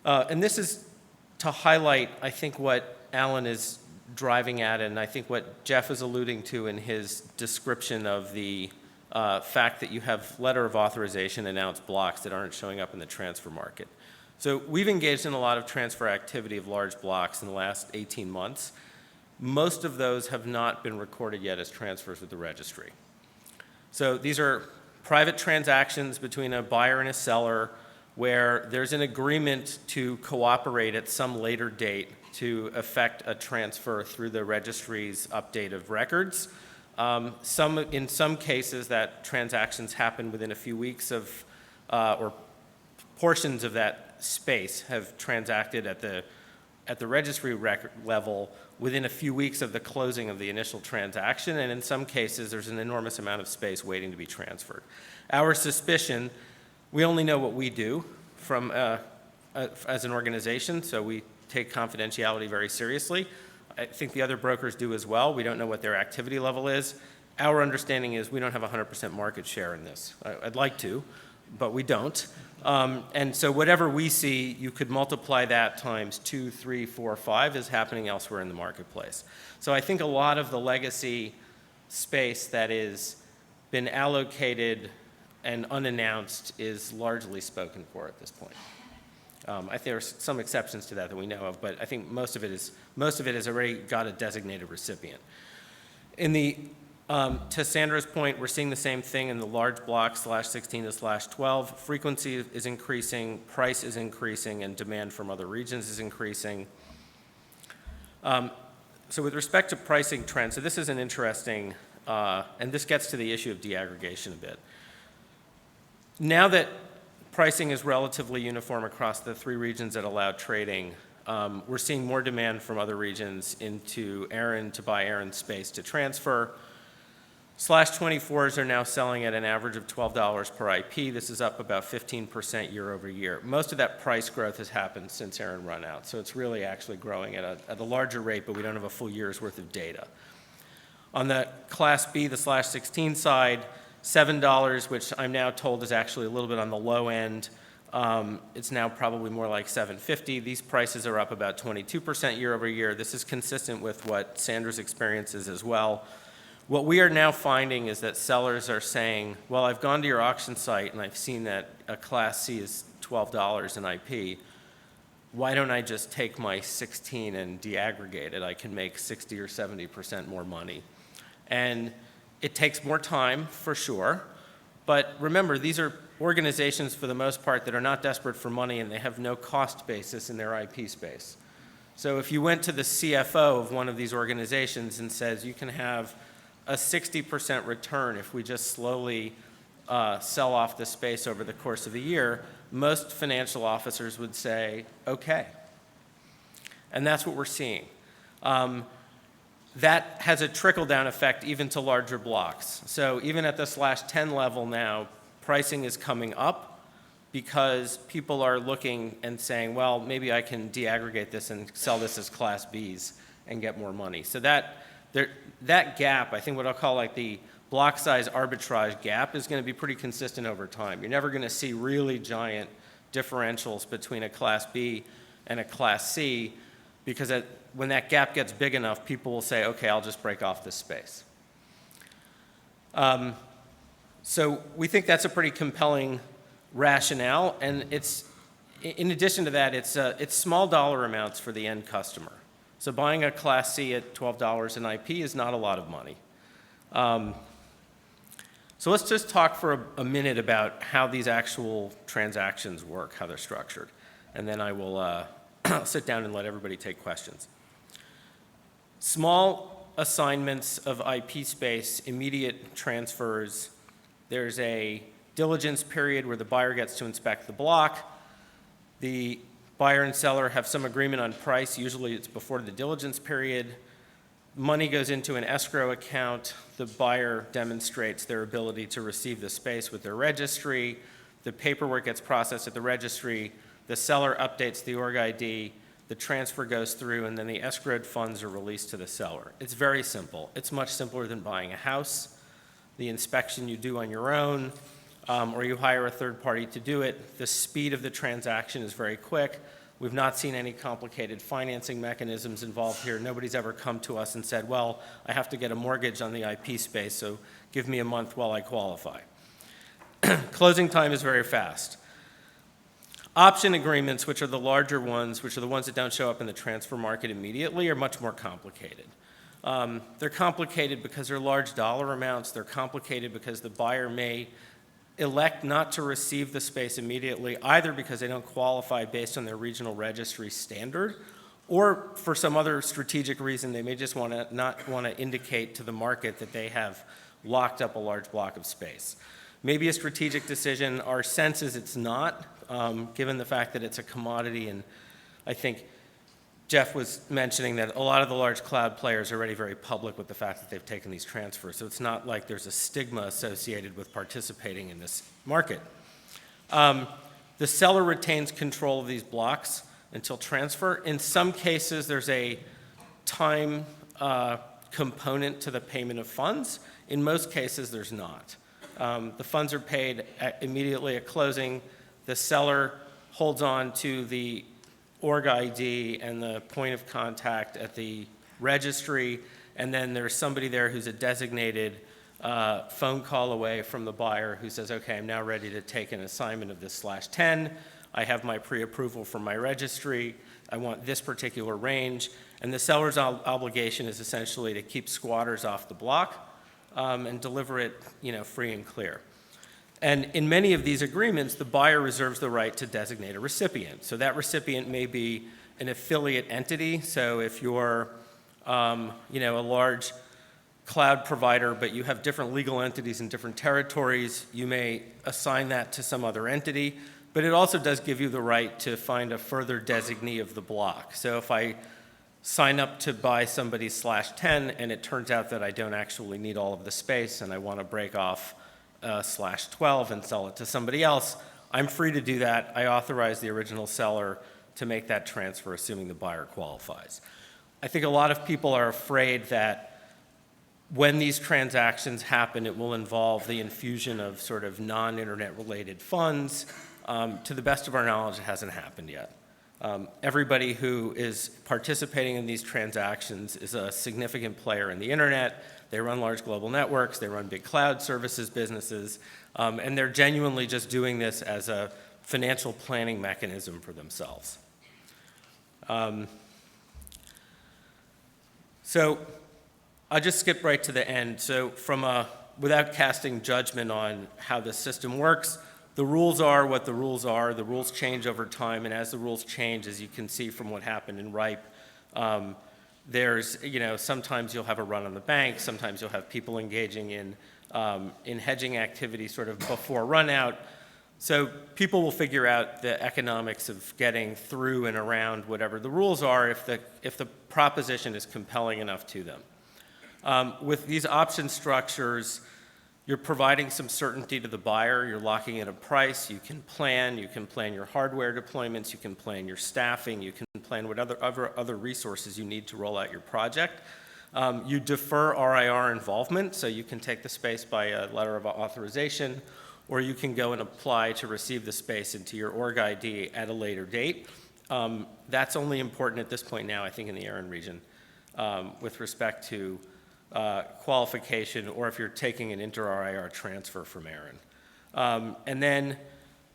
S6: and this is to highlight, I think, what Alain is driving at, and I think what Jeff is alluding to in his description of the fact that you have letter of authorization announced blocks that aren't showing up in the transfer market. So we've engaged in a lot of transfer activity of large blocks in the last 18 months. Most of those have not been recorded yet as transfers with the registry. So these are private transactions between a buyer and a seller where there's an agreement to cooperate at some later date to effect a transfer through the registry's update of records. In some cases, that transactions happen within a few weeks of, or portions of that space have transacted at the registry level within a few weeks of the closing of the initial transaction, and in some cases, there's an enormous amount of space waiting to be transferred. Our suspicion, we only know what we do from as an organization, so we take confidentiality very seriously. I think the other brokers do as well. We don't know what their activity level is. Our understanding is we don't have 100% market share in this. I'd like to, but we don't. And so whatever we see, you could multiply that times 2, 3, 4, 5 is happening elsewhere in the marketplace. So I think a lot of the legacy space that is been allocated and unannounced is largely spoken for at this point. I think there are some exceptions to that we know of, but I think most of it has already got a designated recipient. To Sandra's point, we're seeing the same thing in the large block /16 to /12. Frequency is increasing, price is increasing, and demand from other regions is increasing. So with respect to pricing trends, so this is an interesting, and this gets to the issue of deaggregation a bit. Now that pricing is relatively uniform across the 3 regions that allow trading, we're seeing more demand from other regions into ARIN to buy ARIN space to transfer. /24s are now selling at an average of $12 per IP. This is up about 15% year over year. Most of that price growth has happened since ARIN run out, so it's really actually growing at a larger rate, but we don't have a full year's worth of data. On the Class B, the /16 side, $7, which I'm now told is actually a little bit on the low end. It's now probably more like $7.50. These prices are up about 22% year over year. This is consistent with what Sandra's experience is as well. What we are now finding is that sellers are saying, well, I've gone to your auction site and I've seen that a Class C is $12 in IP. Why don't I just take my 16 and deaggregate it? I can make 60 or 70% more money. And it takes more time, for sure. But remember, these are organizations, for the most part, that are not desperate for money and they have no cost basis in their IP space. So if you went to the CFO of one of these organizations and says, you can have a 60% return if we just slowly sell off the space over the course of the year, most financial officers would say, okay. And that's what we're seeing. That has a trickle-down effect even to larger blocks. So even at the /10 level now, pricing is coming up because people are looking and saying, well, maybe I can deaggregate this and sell this as Class Bs and get more money. So that gap, I think what I'll call like the block size arbitrage gap, is going to be pretty consistent over time. You're never going to see really giant differentials between a Class B and a Class C because when that gap gets big enough, people will say, okay, I'll just break off this space. So we think that's a pretty compelling rationale, and in addition to that, it's small dollar amounts for the end customer. So buying a Class C at $12 an IP is not a lot of money. So let's just talk for a minute about how these actual transactions work, how they're structured, and then I will sit down and let everybody take questions. Small assignments of IP space, immediate transfers. There's a diligence period where the buyer gets to inspect the block. The buyer and seller have some agreement on price. Usually it's before the diligence period. Money goes into an escrow account. The buyer demonstrates their ability to receive the space with their registry. The paperwork gets processed at the registry. The seller updates the org ID. The transfer goes through, and then the escrowed funds are released to the seller. It's very simple. It's much simpler than buying a house. The inspection you do on your own, or you hire a third party to do it. The speed of the transaction is very quick. We've not seen any complicated financing mechanisms involved here. Nobody's ever come to us and said, well, I have to get a mortgage on the IP space, so give me a month while I qualify. Closing time is very fast. Option agreements, which are the larger ones, which are the ones that don't show up in the transfer market immediately, are much more complicated. They're complicated because they're large dollar amounts. They're complicated because the buyer may elect not to receive the space immediately, either because they don't qualify based on their regional registry standard, or for some other strategic reason, they may just not want to indicate to the market that they have locked up a large block of space. Maybe a strategic decision. Our sense is it's not, given the fact that it's a commodity, and I think Jeff was mentioning that a lot of the large cloud players are already very public with the fact that they've taken these transfers, so it's not like there's a stigma associated with participating in this market. The seller retains control of these blocks until transfer. In some cases, there's a time component to the payment of funds. In most cases, there's not. The funds are paid immediately at closing. The seller holds on to the org ID and the point of contact at the registry, and then there's somebody there who's a designated phone call away from the buyer who says, okay, I'm now ready to take an assignment of this /10. I have my pre-approval from my registry. I want this particular range. And the seller's obligation is essentially to keep squatters off the block and deliver it, free and clear. And in many of these agreements, the buyer reserves the right to designate a recipient. So that recipient may be an affiliate entity. So if you're, a large cloud provider, but you have different legal entities in different territories, you may assign that to some other entity. But it also does give you the right to find a further designee of the block. So if I sign up to buy somebody's /10 and it turns out that I don't actually need all of the space and I want to break off /12 and sell it to somebody else, I'm free to do that. I authorize the original seller to make that transfer, assuming the buyer qualifies. I think a lot of people are afraid that when these transactions happen, it will involve the infusion of sort of non-internet related funds. To the best of our knowledge, it hasn't happened yet. Everybody who is participating in these transactions is a significant player in the internet. They run large global networks, they run big cloud services businesses, and they're genuinely just doing this as a financial planning mechanism for themselves. So I'll just skip right to the end. So without casting judgment on how the system works, the rules are what the rules are. The rules change over time, and as the rules change, as you can see from what happened in RIPE, there's, sometimes you'll have a run on the bank, sometimes you'll have people engaging in hedging activity sort of before run out. So people will figure out the economics of getting through and around whatever the rules are if the proposition is compelling enough to them. With these option structures, you're providing some certainty to the buyer. You're locking in a price. You can plan your hardware deployments. You can plan your staffing. You can plan what other resources you need to roll out your project. You defer RIR involvement, so you can take the space by a letter of authorization, or you can go and apply to receive the space into your org ID at a later date. That's only important at this point now, I think, in the ARIN region with respect to qualification, or if you're taking an inter-RIR transfer from ARIN. And then,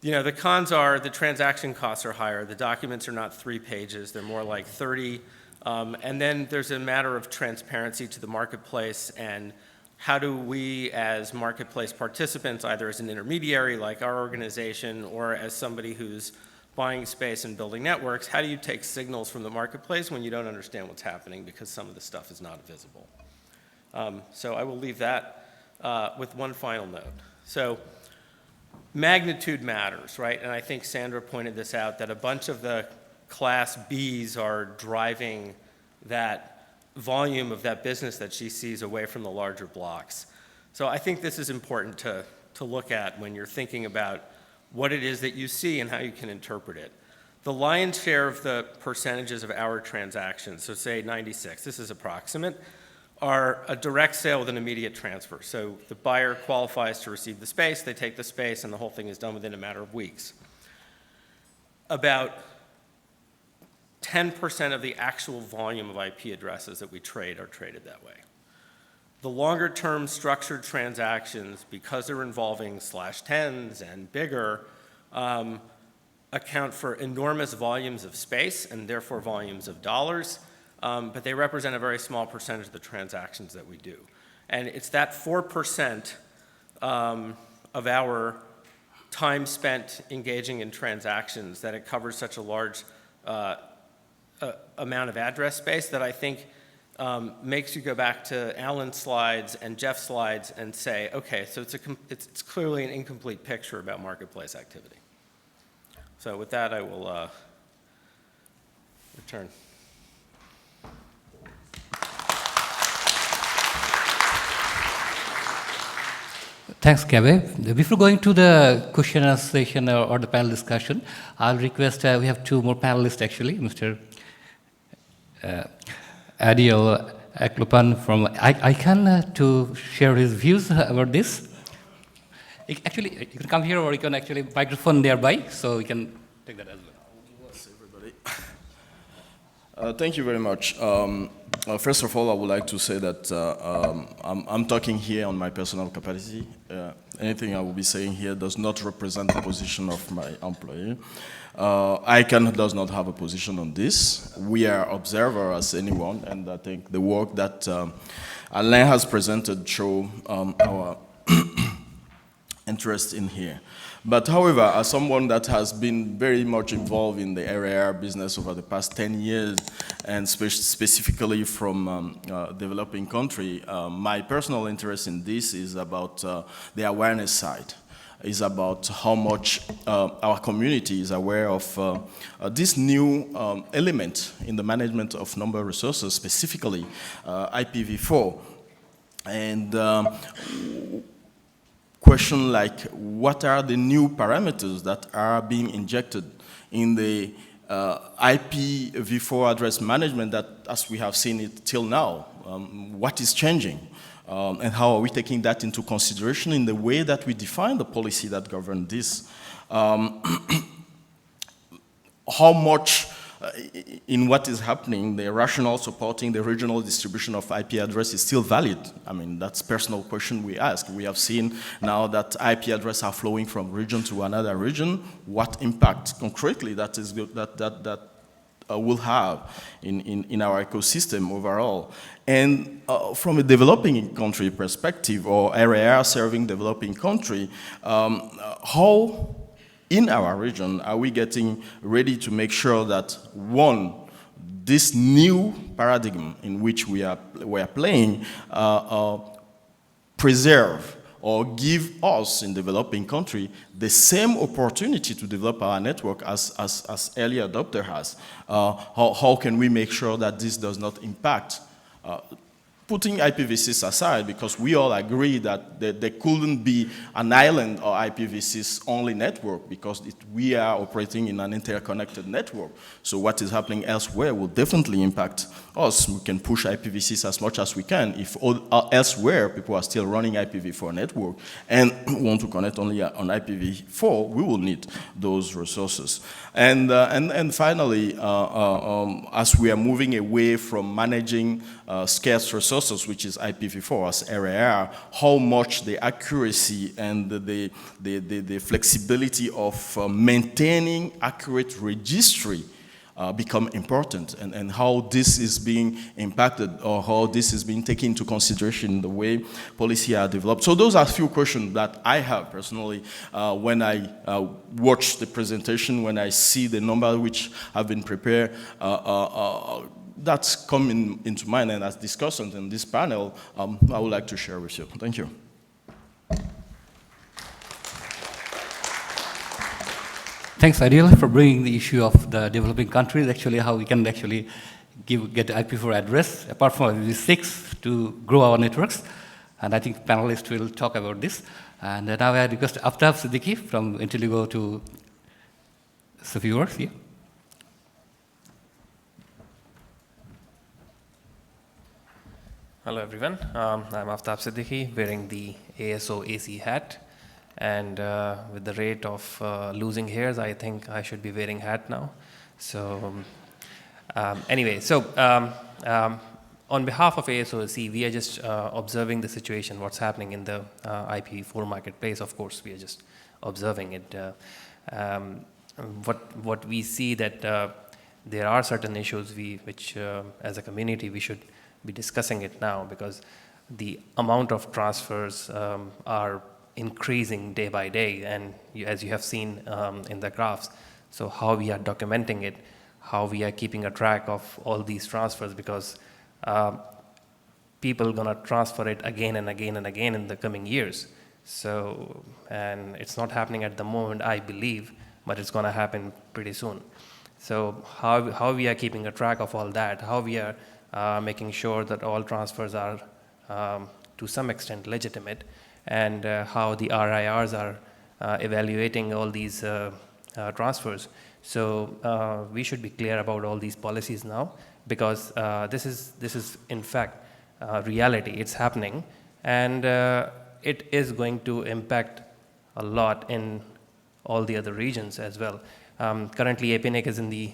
S6: the cons are the transaction costs are higher. The documents are not 3 pages. They're more like 30. And then there's a matter of transparency to the marketplace, and how do we as marketplace participants, either as an intermediary like our organization or as somebody who's buying space and building networks, how do you take signals from the marketplace when you don't understand what's happening because some of the stuff is not visible? So I will leave that with one final note. So magnitude matters, right? And I think Sandra pointed this out, that a bunch of the Class Bs are driving that volume of that business that she sees away from the larger blocks. So I think this is important to look at when you're thinking about what it is that you see and how you can interpret it. The lion's share of the percentages of our transactions, so say 96, this is approximate, are a direct sale with an immediate transfer. So the buyer qualifies to receive the space, they take the space, and the whole thing is done within a matter of weeks. About 10% of the actual volume of IP addresses that we trade are traded that way. The longer-term structured transactions, because they're involving /10s and bigger, account for enormous volumes of space and therefore volumes of dollars. But they represent a very small percentage of the transactions that we do. And it's that 4% of our time spent engaging in transactions that it covers such a large amount of address space that I think makes you go back to Alan's slides and Jeff's slides and say, okay, so it's clearly an incomplete picture about marketplace activity. So with that, I will return.
S1: Thanks, Kevin. Before going to the question and answer session or the panel discussion, I'll request, we have two more panelists actually, Mr. Adil Eklopan from ICANN to share his views about this. Actually, you can come here or you can actually microphone nearby, so you can take that as well.
S7: Everybody. Thank you very much. First of all, I would like to say that I'm talking here on my personal capacity. Anything I will be saying here does not represent the position of my employer. ICANN does not have a position on this. We are observer as anyone, and I think the work that Alain has presented show our interest in here. But however, as someone that has been very much involved in the RIR business over the past 10 years, and specifically from developing country, my personal interest in this is about the awareness side. Is about how much our community is aware of this new element in the management of number resources, specifically IPv4. And question like, what are the new parameters that are being injected in the IPv4 address management that, as we have seen it till now, what is changing? And how are we taking that into consideration in the way that we define the policy that governs this? How much in what is happening, the rationale supporting the regional distribution of IP address is still valid? I mean, that's a personal question we ask. We have seen now that IP addresses are flowing from region to another region. What impact concretely that is that will have in our ecosystem overall? And from a developing country perspective, or RIR serving developing country, how in our region are we getting ready to make sure that, one, this new paradigm in which we are playing preserve or give us in developing country the same opportunity to develop our network as early adopter has? How can we make sure that this does not impact, putting IPv6 aside, because we all agree that there couldn't be an island or IPv6 only network, because we are operating in an interconnected network. So what is happening elsewhere will definitely impact us. We can push IPv6 as much as we can. If elsewhere people are still running IPv4 network and want to connect only on IPv4, we will need those resources. And finally, as we are moving away from managing scarce resources, which is IPv4 as RIR, how much the accuracy and the flexibility of maintaining accurate registry become important, and how this is being impacted, or how this is being taken into consideration in the way policy are developed. So those are a few questions that I have personally when I watch the presentation, when I see the number which have been prepared. That's coming into mind, and as discussed in this panel, I would like to share with you. Thank you.
S1: Thanks, Adil, for bringing the issue of the developing countries, actually how we can actually get the IPv4 address, apart from IPv6, to grow our networks. And I think panelists will talk about this. And now I request Aftab Siddiqui from Intelligo to the viewers here.
S8: Hello, everyone. I'm Aftab Siddiqui, wearing the ASO AC hat. And with the rate of losing hairs, I think I should be wearing hat now. So anyway, so on behalf of ASOC, we are just observing the situation, what's happening in the IPv4 marketplace. Of course, we are just observing it. What we see that there are certain issues which, as a community, we should be discussing it now, because the amount of transfers are increasing day by day, and as you have seen in the graphs. So how we are documenting it, how we are keeping a track of all these transfers, because people are going to transfer it again and again and again in the coming years. So, and it's not happening at the moment, I believe, but it's going to happen pretty soon. So how we are keeping a track of all that, how we are making sure that all transfers are to some extent legitimate, and how the RIRs are evaluating all these transfers. So we should be clear about all these policies now, because this is in fact reality. It's happening, and it is going to impact a lot in all the other regions as well. Currently, APNIC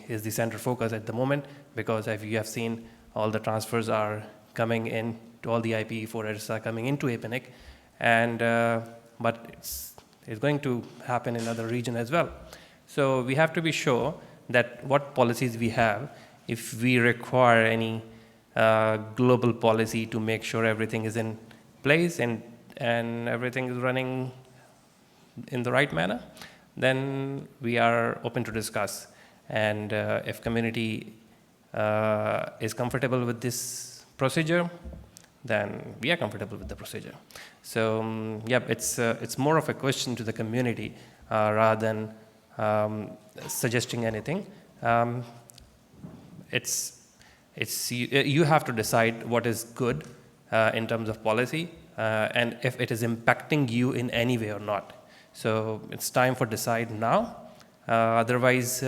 S8: is the center focus at the moment, because if you have seen, all the transfers are coming in to all the IPv4 addresses are coming into APNIC, and but it's going to happen in other regions as well. So we have to be sure that what policies we have, if we require any global policy to make sure everything is in place and everything is running in the right manner, then we are open to discuss. And if community is comfortable with this procedure, then we are comfortable with the procedure. So yeah, it's more of a question to the community rather than suggesting anything. You have to decide what is good in terms of policy and if it is impacting you in any way or not. So it's time for decide now. Otherwise,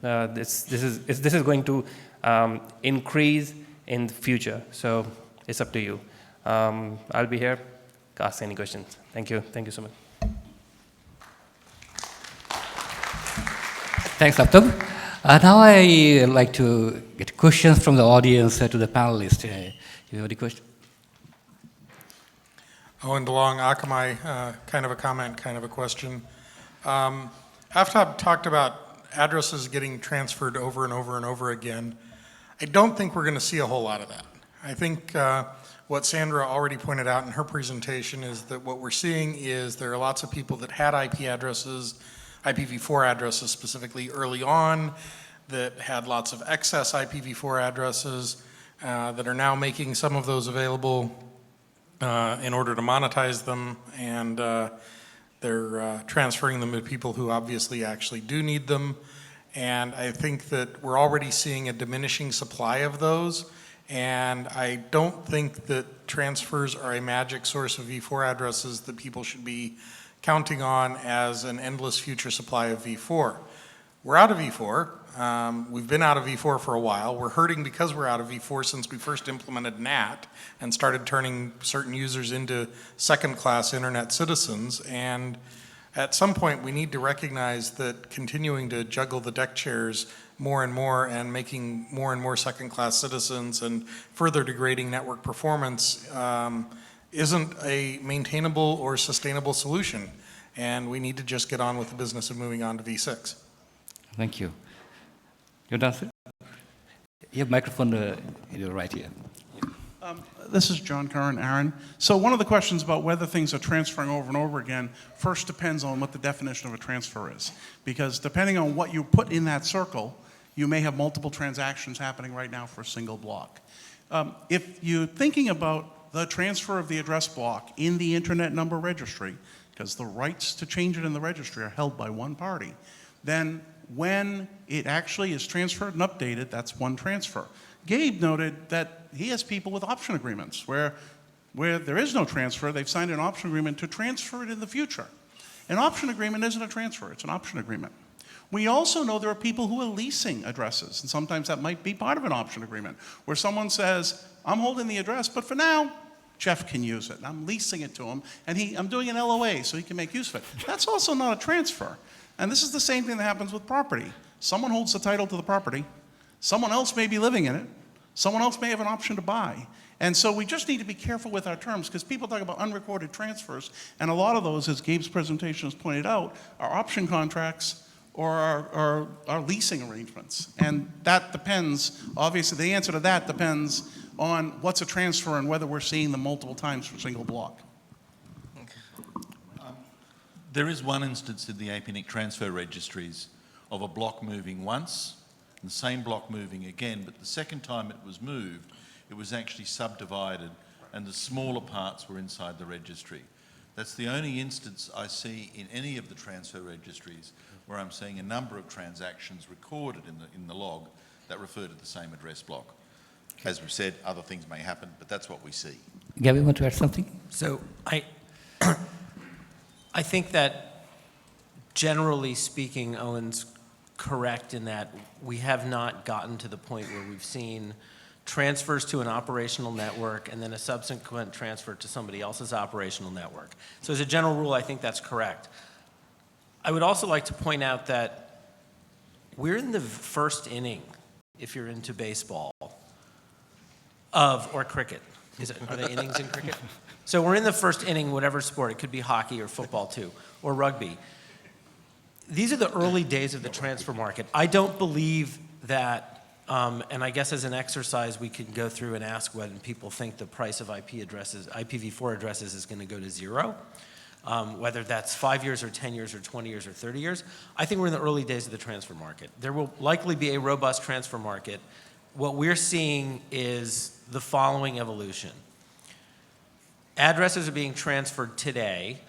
S8: this is going to increase in the future. So it's up to you. I'll be here. Ask any questions. Thank you. Thank you so much.
S1: Thanks, Aftab. Now I like to get questions from the audience to the panelists. You have any question?
S9: Owen DeLong, Akamai, kind of a comment, kind of a question. Aftab talked about addresses getting transferred over and over and over again. I don't think we're going to see a whole lot of that. I think what Sandra already pointed out in her presentation is that what we're seeing is there are lots of people that had IP addresses, IPv4 addresses specifically early on, that had lots of excess IPv4 addresses that are now making some of those available in order to monetize them, and they're transferring them to people who obviously actually do need them. And I think that we're already seeing a diminishing supply of those, and I don't think that transfers are a magic source of v4 addresses that people should be counting on as an endless future supply of v4. We're out of v4. We've been out of v4 for a while. We're hurting because we're out of v4 since we first implemented NAT and started turning certain users into second-class internet citizens. And at some point, we need to recognize that continuing to juggle the deck chairs more and making more and more second-class citizens and further degrading network performance isn't a maintainable or sustainable solution. And we need to just get on with the business of moving on to v6.
S1: Thank you. Your answer? You have microphone right here.
S10: This is John Curran, ARIN. So one of the questions about whether things are transferring over and over again first depends on what the definition of a transfer is. Because depending on what you put in that circle, you may have multiple transactions happening right now for a single block. If you're thinking about the transfer of the address block in the Internet Number Registry, because the rights to change it in the registry are held by one party, then when it actually is transferred and updated, that's one transfer. Gabe noted that he has people with option agreements where there is no transfer, they've signed an option agreement to transfer it in the future. An option agreement isn't a transfer, it's an option agreement. We also know there are people who are leasing addresses, and sometimes that might be part of an option agreement, where someone says, I'm holding the address, but for now, Jeff can use it, and I'm leasing it to him, and I'm doing an LOA so he can make use of it. That's also not a transfer. And this is the same thing that happens with property. Someone holds the title to the property, someone else may be living in it, someone else may have an option to buy. And so we just need to be careful with our terms, because people talk about unrecorded transfers, and a lot of those, as Gabe's presentation has pointed out, are option contracts or are leasing arrangements. And that depends, obviously the answer to that depends on what's a transfer and whether we're seeing them multiple times for a single block.
S11: There is one instance in the APNIC transfer registries of a block moving once
S3: and the same block moving again, but the second time it was moved, it was actually subdivided and the smaller parts were inside the registry. That's the only instance I see in any of the transfer registries where I'm seeing a number of transactions recorded in the log that refer to the same address block. As we've said, other things may happen, but that's what we see.
S1: Gabby, want to add something?
S6: So I think that generally speaking, Owen's correct in that we have not gotten to the point where we've seen transfers to an operational network and then a subsequent transfer to somebody else's operational network. So as a general rule, I think that's correct. I would also like to point out that we're in the first inning, if you're into baseball, or cricket. Are there innings in cricket? So we're in the first inning, whatever sport. It could be hockey or football too, or rugby. These are the early days of the transfer market. I don't believe that, and I guess as an exercise, we can go through and ask when people think the price of IPv4 addresses is going to go to zero, whether that's 5 years or 10 years or 20 years or 30 years. I think we're in the early days of the transfer market. There will likely be a robust transfer market. What we're seeing is the following evolution. Addresses are being transferred today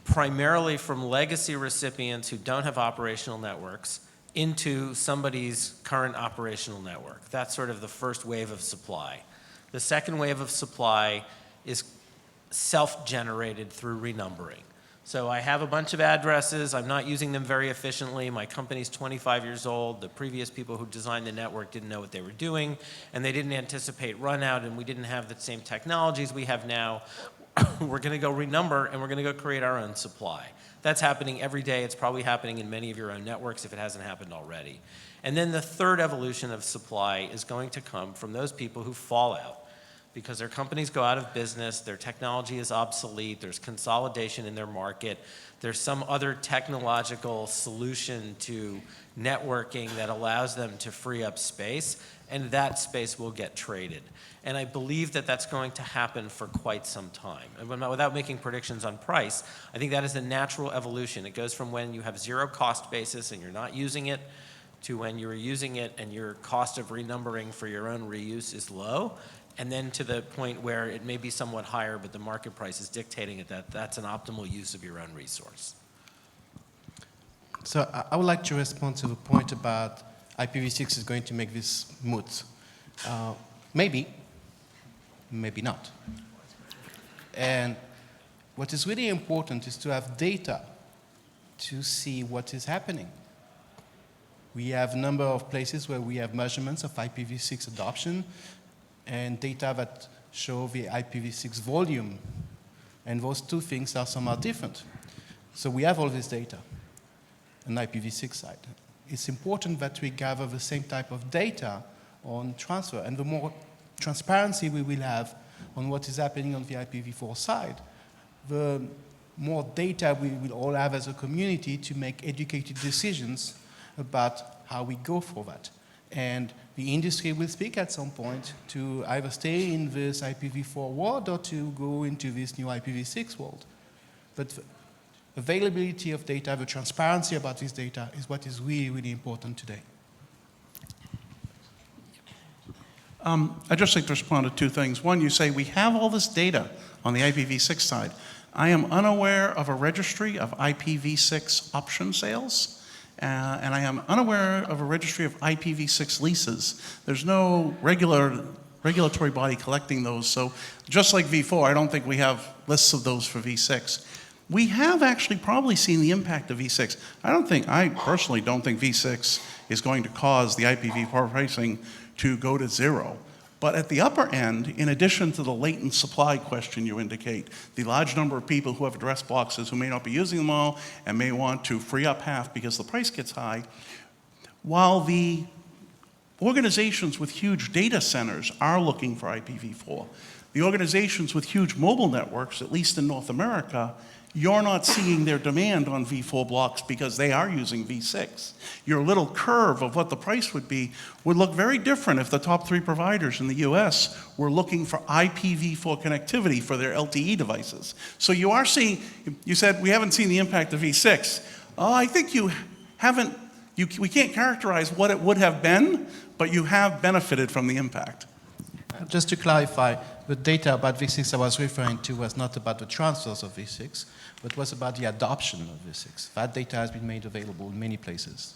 S6: primarily from legacy recipients who don't have operational networks into somebody's current operational network. That's sort of the first wave of supply. The second wave of supply is self-generated through renumbering. So I have a bunch of addresses, I'm not using them very efficiently, my company's 25 years old, the previous people who designed the network didn't know what they were doing, and they didn't anticipate runout, and we didn't have the same technologies we have now. We're gonna go renumber, and we're gonna go create our own supply. That's happening every day, it's probably happening in many of your own networks if it hasn't happened already. And then the third evolution of supply is going to come from those people who fall out, because their companies go out of business, their technology is obsolete, there's consolidation in their market, there's some other technological solution to networking that allows them to free up space, and that space will get traded. And I believe that that's going to happen for quite some time. And without making predictions on price, I think that is a natural evolution. It goes from when you have zero cost basis and you're not using it, to when you're using it and your cost of renumbering for your own reuse is low, and then to the point where it may be somewhat higher, but the market price is dictating it that that's an optimal use of your own resource.
S2: So I would like to respond to the point about IPv6 is going to make this moot. Maybe, maybe not. And what is really important is to have data to see what is happening. We have a number of places where we have measurements of IPv6 adoption and data that show the IPv6 volume. And those two things are somehow different. So we have all this data on the IPv6 side. It's important that we gather the same type of data on transfer. And the more transparency we will have on what is happening on the IPv4 side, the more data we will all have as a community to make educated decisions about how we go for that. And the industry will speak at some point to either stay in this IPv4 world or to go into this new IPv6 world. But availability of data, the transparency about this data is what is really, really important today.
S10: I'd just like to respond to two things. One, you say we have all this data on the IPv6 side. I am unaware of a registry of IPv6 option sales. And I am unaware of a registry of IPv6 leases. There's no regulatory body collecting those. So just like v4, I don't think we have lists of those for v6. We have actually probably seen the impact of v6. I personally don't think v6 is going to cause the IPv4 pricing to go to zero. But at the upper end, in addition to the latent supply question you indicate, the large number of people who have address boxes who may not be using them all and may want to free up half because the price gets high, while the organizations with huge data centers are looking for IPv4, the organizations with huge mobile networks, at least in North America, you're not seeing their demand on v4 blocks because they are using v6. Your little curve of what the price would be would look very different if the top 3 providers in the US were looking for IPv4 connectivity for their LTE devices. So you are seeing, you said we haven't seen the impact of v6. Oh, I think you haven't we can't characterize what it would have been, but you have benefited from the impact.
S2: Just to clarify, the data about V6 I was referring to was not about the transfers of V6, but was about the adoption of V6. That data has been made available in many places.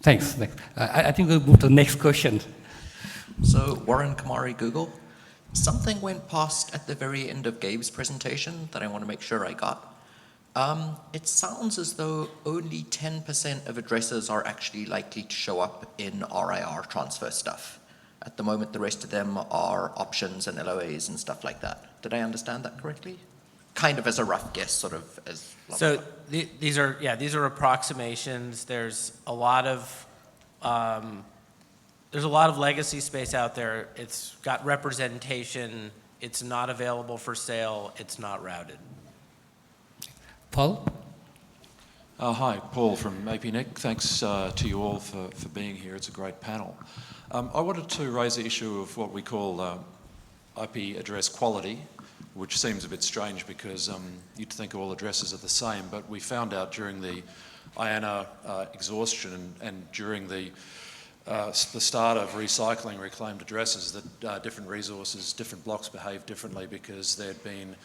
S1: Thanks. I think we'll move to the next question.
S11: So, Warren Kamari, Google. Something went past at the very end of Gabe's presentation that I want to make sure I got. It sounds as though only 10% of addresses are actually likely to show up in RIR transfer stuff. At the moment, the rest of them are options and LOAs and stuff like that. Did I understand that correctly? Kind of as a rough guess, sort of as...
S6: So these are approximations. There's a lot of legacy space out there. It's got representation. It's not available for sale. It's not routed.
S1: Paul?
S12: Hi, Paul from APNIC. Thanks to you all for being here. It's a great panel. I wanted to raise the issue of what we call IP address quality, which seems a bit strange because you'd think all addresses are the same, but we found out during the IANA exhaustion and during the start of recycling reclaimed addresses that different resources, different blocks behave differently because there'd been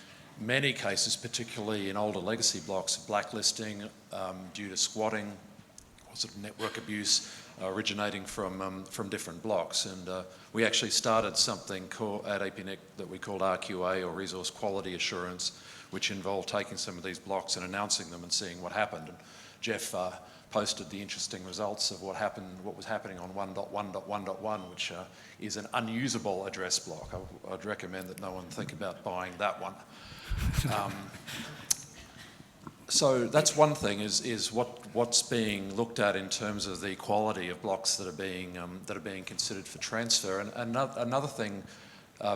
S12: many cases, particularly in older legacy blocks, blacklisting due to squatting or sort of network abuse originating from different blocks. And we actually started something at APNIC that we called RQA, or Resource Quality Assurance, which involved taking some of these blocks and announcing them and seeing what happened. And Jeff posted the interesting results of what was happening on 1.1.1.1, which is an unusable address block. I'd recommend that no one think about buying that one. So that's one thing, is what's being looked at in terms of the quality of blocks that are being considered for transfer. And another thing,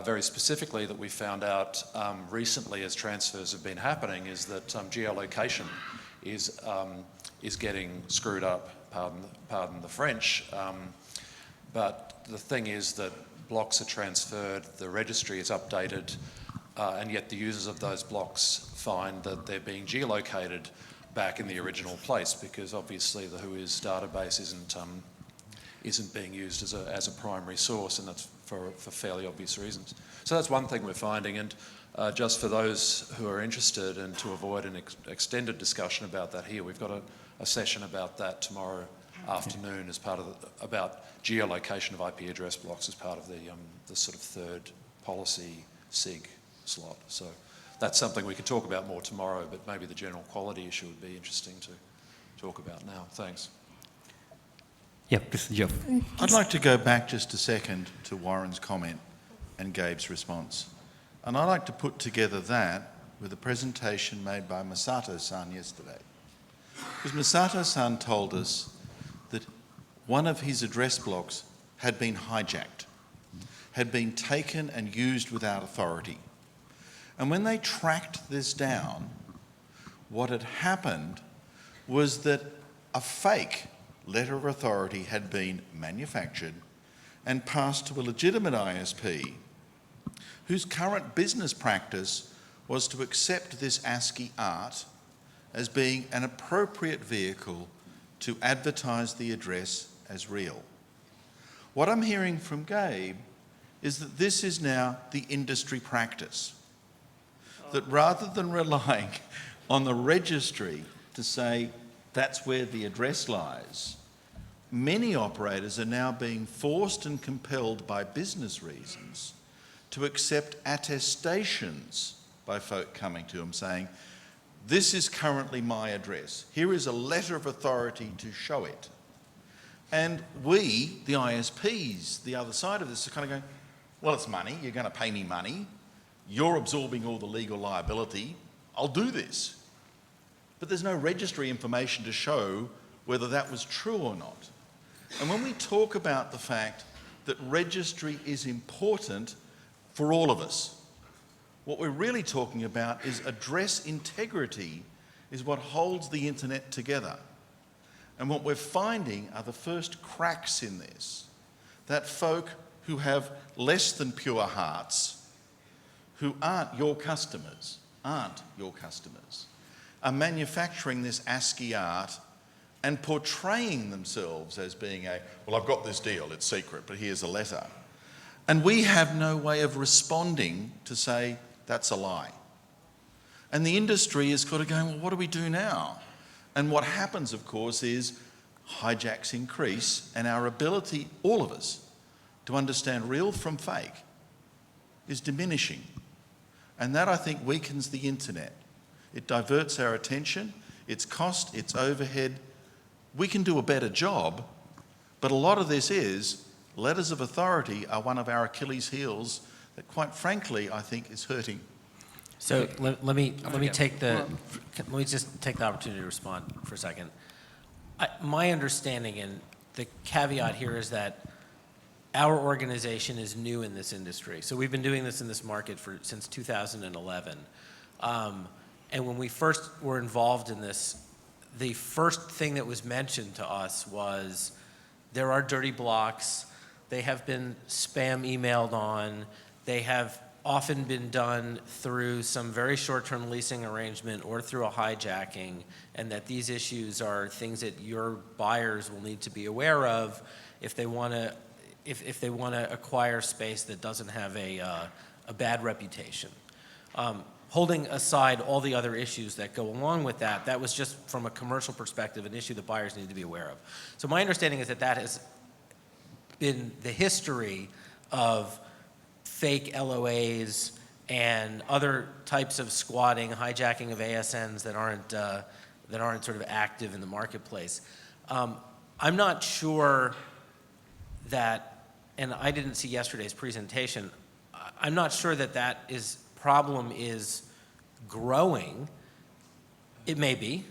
S12: very specifically, that we found out recently as transfers have been happening is that geolocation is getting screwed up. Pardon the French. But the thing is that blocks are transferred, the registry is updated. And yet the users of those blocks find that they're being geolocated back in the original place because obviously the WHOIS database isn't being used as a primary source, and that's for fairly obvious reasons. So that's one thing we're finding, and just for those who are interested and to avoid an extended discussion about that here, we've got a session about that tomorrow afternoon as part of about geolocation of IP address blocks as part of the sort of third policy SIG slot. So that's something we could talk about more tomorrow, but maybe the general quality issue would be interesting to talk about now. Thanks.
S1: Yeah, this is Jeff.
S3: I'd like to go back just a second to Warren's comment and Gabe's response. And I'd like to put together that with a presentation made by Masato-san yesterday. Because Masato-san told us that one of his address blocks had been hijacked, had been taken and used without authority. And when they tracked this down, what had happened was that a fake letter of authority had been manufactured and passed to a legitimate ISP whose current business practice was to accept this ASCII art as being an appropriate vehicle to advertise the address as real. What I'm hearing from Gabe is that this is now the industry practice. That rather than relying on the registry to say that's where the address lies, many operators are now being forced and compelled by business reasons to accept attestations by folk coming to them saying, this is currently my address. Here is a letter of authority to show it. And we, the ISPs, the other side of this, are kind of going, well, it's money. You're going to pay me money. You're absorbing all the legal liability. I'll do this. But there's no registry information to show whether that was true or not. And when we talk about the fact that registry is important for all of us, what we're really talking about is address integrity is what holds the internet together. And what we're finding are the first cracks in this, that folk who have less than pure hearts, who aren't your customers, are manufacturing this ASCII art and portraying themselves as being well, I've got this deal, it's secret, but here's a letter. And we have no way of responding to say, that's a lie. And the industry is kind of going, well, what do we do now? And what happens, of course, is hijacks increase, and our ability, all of us, to understand real from fake is diminishing. And that, I think, weakens the internet. It diverts our attention, its cost, its overhead. We can do a better job, but a lot of this is letters of authority are one of our Achilles heels that, quite frankly, I think is hurting.
S6: So let me just take the opportunity to respond for a second. My understanding, and the caveat here, is that our organization is new in this industry. So we've been doing this in this market since 2011. And when we first were involved in this, the first thing that was mentioned to us was there are dirty blocks. They have been spam emailed on. They have often been done through some very short-term leasing arrangement or through a hijacking, and that these issues are things that your buyers will need to be aware of if they want to acquire space that doesn't have a bad reputation. Holding aside all the other issues that go along with that, that was just from a commercial perspective an issue that buyers need to be aware of. So my understanding is that that has been the history of fake LOAs and other types of squatting, hijacking of ASNs that aren't sort of active in the marketplace. I'm not sure that, and I didn't see yesterday's presentation, I'm not sure that problem is growing. It may be.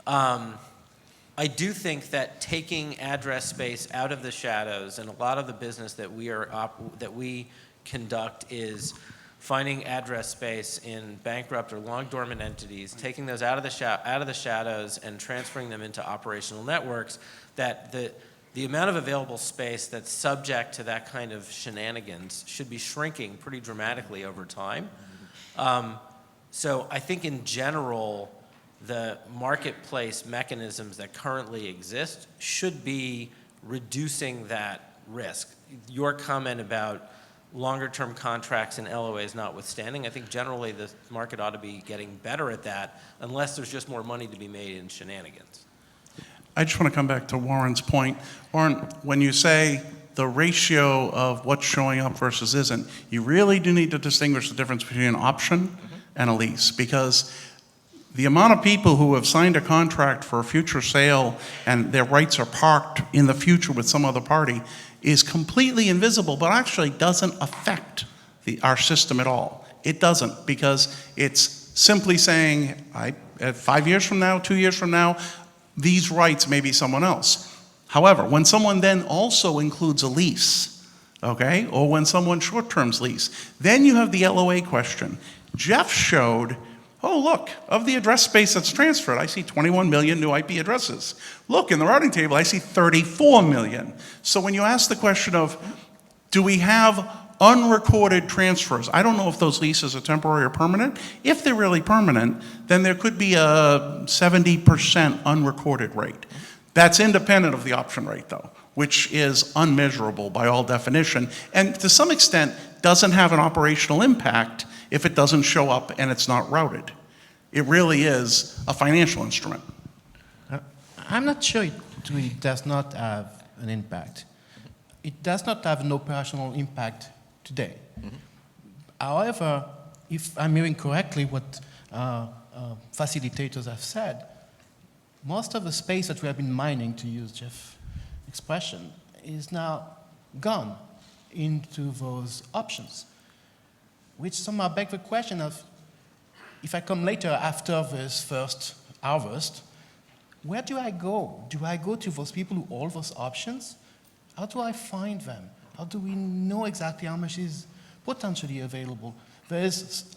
S6: I do think that taking address space out of the shadows, and a lot of the business that we conduct is finding address space in bankrupt or long dormant entities, taking those out of the shadows and transferring them into operational networks, that the amount of available space that's subject to that kind of shenanigans should be shrinking pretty dramatically over time. So I think in general, the marketplace mechanisms that currently exist should be reducing that risk. Your comment about longer-term contracts and LOAs notwithstanding, I think generally the market ought to be getting better at that, unless there's just more money to be made in shenanigans.
S10: I just want to come back to Warren's point. Warren, when you say the ratio of what's showing up versus isn't, you really do need to distinguish the difference between an option and a lease, because the amount of people who have signed a contract for a future sale and their rights are parked in the future with some other party is completely invisible, but actually doesn't affect our system at all. It doesn't, because it's simply saying, 5 years from now, 2 years from now, these rights may be someone else. However, when someone then also includes a lease, okay, or when someone short-term lease, then you have the LOA question. Jeff showed, oh, look, of the address space that's transferred, I see 21 million new IP addresses. Look, in the routing table, I see 34 million. So when you ask the question of, do we have unrecorded transfers? I don't know if those leases are temporary or permanent. If they're really permanent, then there could be a 70% unrecorded rate. That's independent of the option rate, though, which is unmeasurable by all definition, and to some extent doesn't have an operational impact if it doesn't show up and it's not routed. It really is a financial instrument.
S2: I'm not sure it really does not have an impact. It does not have an operational impact today. However, if I'm hearing correctly what facilitators have said, most of the space that we have been mining, to use Jeff's expression, is now gone into those options, which somehow beg the question of, if I come later after this first harvest, where do I go? Do I go to those people who hold those options? How do I find them? How do we know exactly how much is potentially available? There is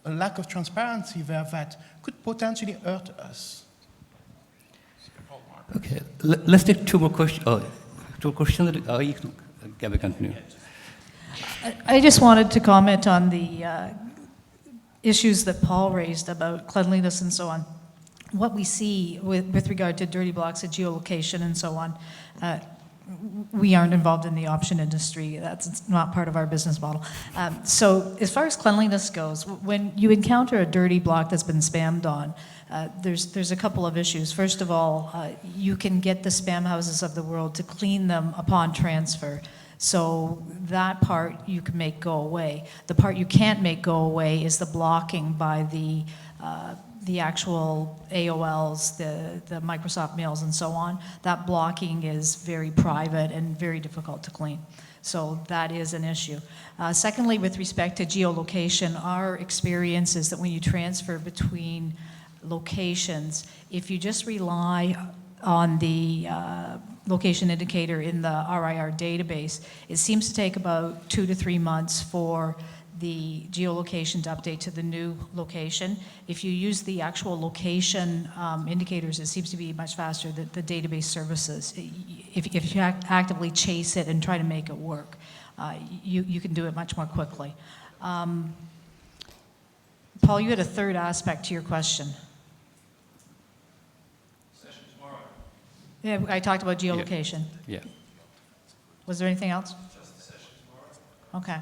S2: a lack of transparency there that could potentially hurt us.
S1: Okay, let's take two more questions. You can continue.
S5: I just wanted to comment on the issues that Paul raised about cleanliness and so on. what we see with regard to dirty blocks of geolocation and so on, we aren't involved in the option industry. That's not part of our business model. So as far as cleanliness goes, when you encounter a dirty block that's been spammed on, there's a couple of issues. First of all, you can get the spam houses of the world to clean them upon transfer. So that part you can make go away. The part you can't make go away is the blocking by the actual AOLs, the Microsoft mails and so on. That blocking is very private and very difficult to clean. So that is an issue. Secondly, with respect to geolocation, our experience is that when you transfer between locations, if you just rely on the location indicator in the RIR database, it seems to take about 2 to 3 months for the geolocation to update to the new location. If you use the actual location indicators, it seems to be much faster, the database services. If you actively chase it and try to make it work, you can do it much more quickly. Paul, you had a third aspect to your question.
S12: Session tomorrow.
S5: Yeah, I talked about geolocation.
S1: Yeah.
S5: Was there anything else?
S12: Just the session tomorrow.
S5: Okay.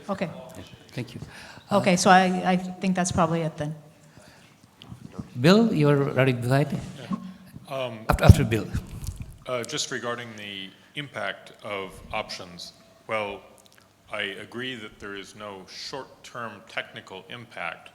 S5: Okay.
S1: Yeah. Thank you.
S5: Okay, so I think that's probably it then.
S1: Bill, you're right beside. After Bill.
S13: Just regarding the impact of options, well, I agree that there is no short-term technical impact.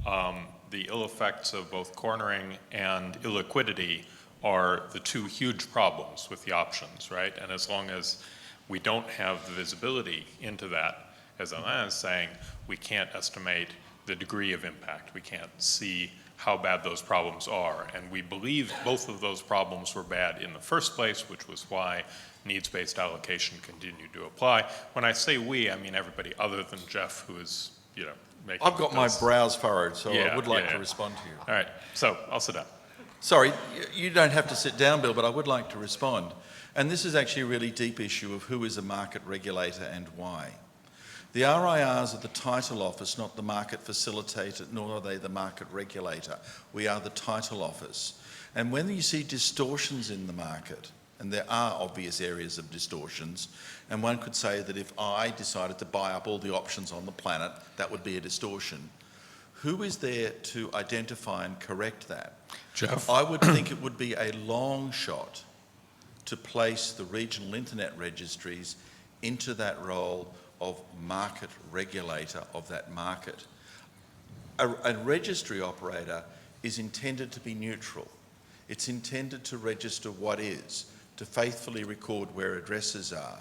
S13: The ill effects of both cornering and illiquidity are the two huge problems with the options, right? And as long as we don't have the visibility into that, as Alain is saying, we can't estimate the degree of impact. We can't see how bad those problems are. And we believe both of those problems were bad in the first place, which was why needs-based allocation continued to apply. When I say we, I mean everybody other than Jeff, who is, making
S3: I've got my brows furrowed, so I would like to
S13: yeah.
S3: respond to you.
S13: All right, so I'll sit down.
S3: Sorry, you don't have to sit down, Bill, but I would like to respond. And this is actually a really deep issue of who is a market regulator and why. The RIRs are the title office, not the market facilitator, nor are they the market regulator. We are the title office. And when you see distortions in the market, and there are obvious areas of distortions, and one could say that if I decided to buy up all the options on the planet, that would be a distortion. Who is there to identify and correct that?
S13: Jeff?
S3: I would think it would be a long shot to place the regional internet registries into that role of market regulator of that market. A registry operator is intended to be neutral. It's intended to register what is, to faithfully record where addresses are.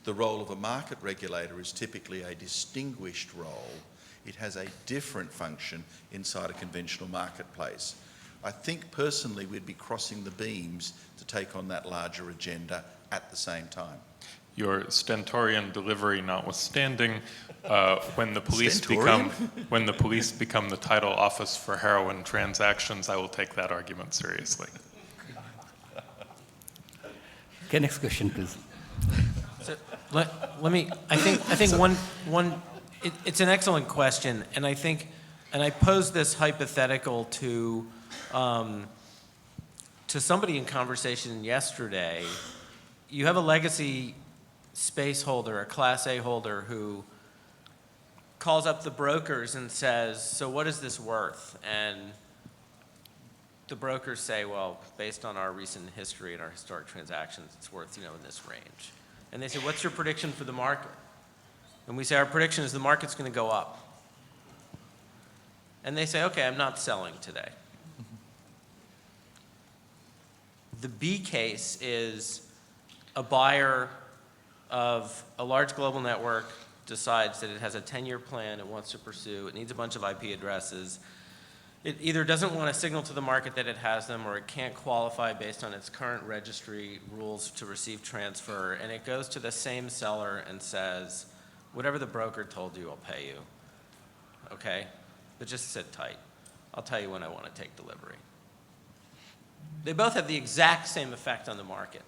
S3: The role of a market regulator is typically a distinguished role. It has a different function inside a conventional marketplace. I think personally we'd be crossing the beams to take on that larger agenda at the same time.
S13: Your stentorian delivery notwithstanding, when the police become the title office for heroin transactions, I will take that argument seriously.
S1: Okay, next question, please.
S6: So let me. I think one. It's an excellent question, and I posed this hypothetical to somebody in conversation yesterday. You have a legacy space holder, a Class A holder, who calls up the brokers and says, "So what is this worth?" And the brokers say, "Well, based on our recent history and our historic transactions, it's worth, in this range." And they say, "What's your prediction for the market?" And we say, "Our prediction is the market's going to go up." And they say, "Okay, I'm not selling today." The B case is a buyer of a large global network decides that it has a 10-year plan it wants to pursue, it needs a bunch of IP addresses. It either doesn't want to signal to the market that it has them, or it can't qualify based on its current registry rules to receive transfer, and it goes to the same seller and says, "Whatever the broker told you, I'll pay you. Okay? But just sit tight. I'll tell you when I want to take delivery." They both have the exact same effect on the market,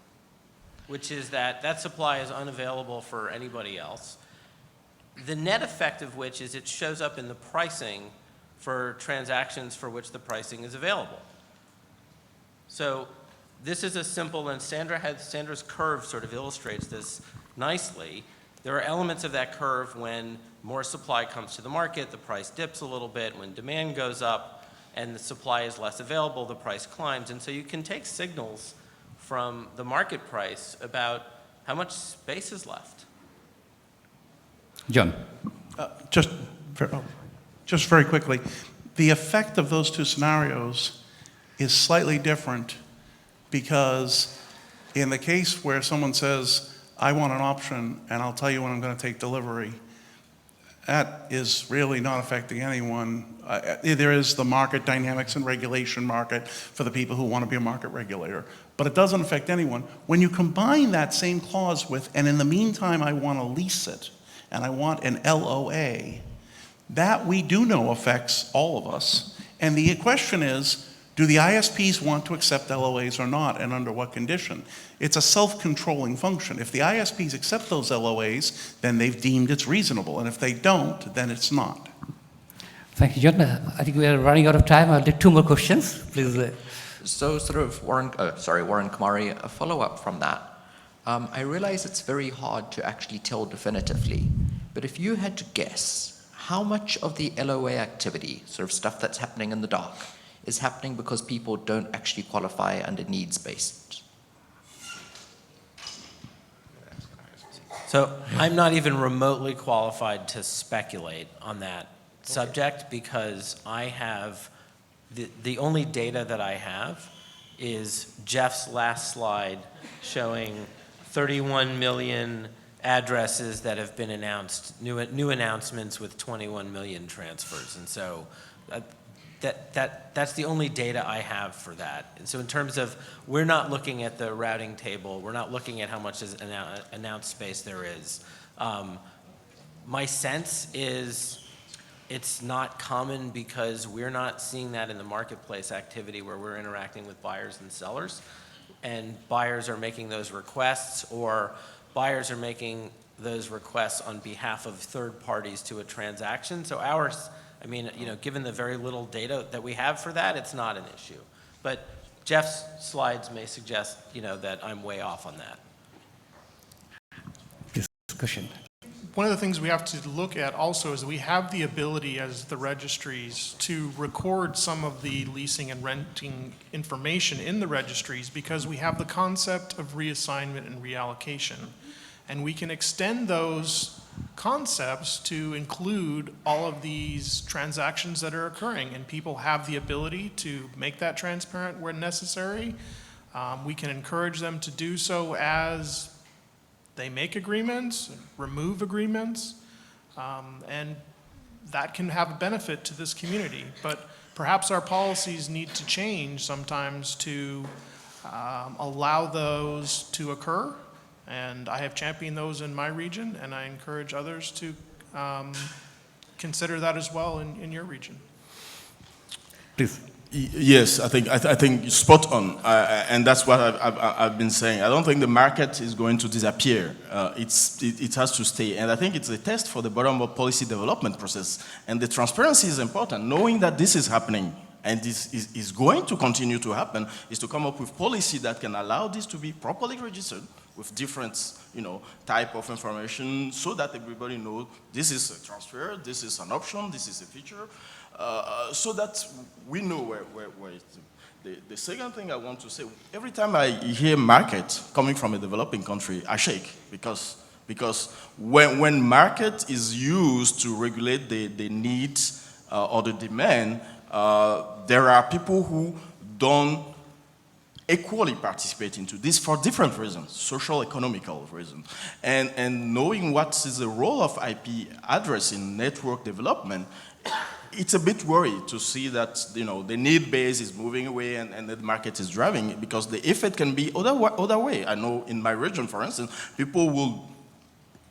S6: which is that supply is unavailable for anybody else. The net effect of which is it shows up in the pricing for transactions for which the pricing is available. So this is a simple, and Sandra's curve sort of illustrates this nicely. There are elements of that curve when more supply comes to the market, the price dips a little bit. When demand goes up and the supply is less available, the price climbs. And so you can take signals from the market price about how much space is left.
S1: John.
S10: Just very quickly, the effect of those two scenarios is slightly different because in the case where someone says, I want an option and I'll tell you when I'm going to take delivery, that is really not affecting anyone. There is the market dynamics and regulation market for the people who want to be a market regulator, but it doesn't affect anyone. When you combine that same clause with, and in the meantime I want to lease it, and I want an LOA, that we do know affects all of us. And the question is, do the ISPs want to accept LOAs or not, and under what condition? It's a self-controlling function. If the ISPs accept those LOAs, then they've deemed it's reasonable, and if they don't, then it's not.
S1: Thank you, John. I think we are running out of time. I'll take two more questions, please.
S11: So sort of Warren Kumari, a follow-up from that. I realize it's very hard to actually tell definitively, but if you had to guess, how much of the LOA activity, sort of stuff that's happening in the dark, is happening because people don't actually qualify under needs-based?
S6: So I'm not even remotely qualified to speculate on that subject because I have, the only data that I have is Jeff's last slide showing 31 million addresses that have been announced, new announcements with 21 million transfers. And so that's the only data I have for that. And so in terms of, we're not looking at the routing table, we're not looking at how much announced space there is. My sense is it's not common because we're not seeing that in the marketplace activity where we're interacting with buyers and sellers. And buyers are making those requests, or buyers are making those requests on behalf of third parties to a transaction. So ours, I mean, given the very little data that we have for that, it's not an issue. But Jeff's slides may suggest, that I'm way off on that.
S1: Discussion.
S14: One of the things we have to look at also is we have the ability as the registries to record some of the leasing and renting information in the registries because we have the concept of reassignment and reallocation. And we can extend those concepts to include all of these transactions that are occurring, and people have the ability to make that transparent where necessary. We can encourage them to do so as they make agreements, remove agreements, and that can have a benefit to this community. But perhaps our policies need to change sometimes to allow those to occur. And I have championed those in my region, and I encourage others to consider that as well in your region. Please.
S7: Yes, I think spot on, and that's what I've been saying. I don't think the market is going to disappear. It has to stay, and I think it's a test for the bottom-up policy development process. And the transparency is important. Knowing that this is happening and this is going to continue to happen is to come up with policy that can allow this to be properly registered with different, type of information, so that everybody knows this is a transfer, this is an option, this is a feature. So that we know where it's. The second thing I want to say, every time I hear market coming from a developing country, I shake because when market is used to regulate the needs or the demand, there are people who don't equally participate into this for different reasons, social, economical reasons. And knowing what is the role of IP address in network development, it's a bit worried to see that the need base is moving away and the market is driving it, because the effect can be other way. I know in my region, for instance, people will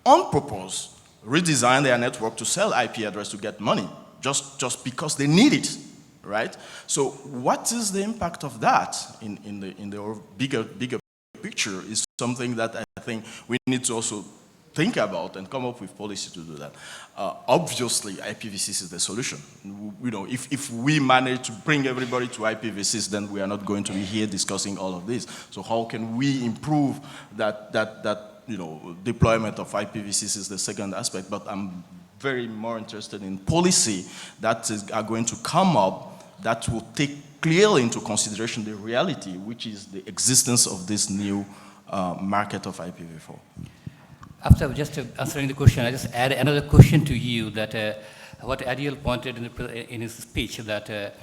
S7: on purpose redesign their network to sell IP address to get money just because they need it, right? So what is the impact of that in the bigger picture is something that I think we need to also think about and come up with policy to do that. Obviously, IPv6 is the solution. You know, if we manage to bring everybody to IPv6, then we are not going to be here discussing all of this. So how can we improve that you know, deployment of IPv6 is the second aspect, but I'm very more interested in policy that are going to come up that will take clearly into consideration the reality, which is the existence of this new market of IPv4.
S1: After just answering the question, I just add another question to you that what Ariel pointed in his speech that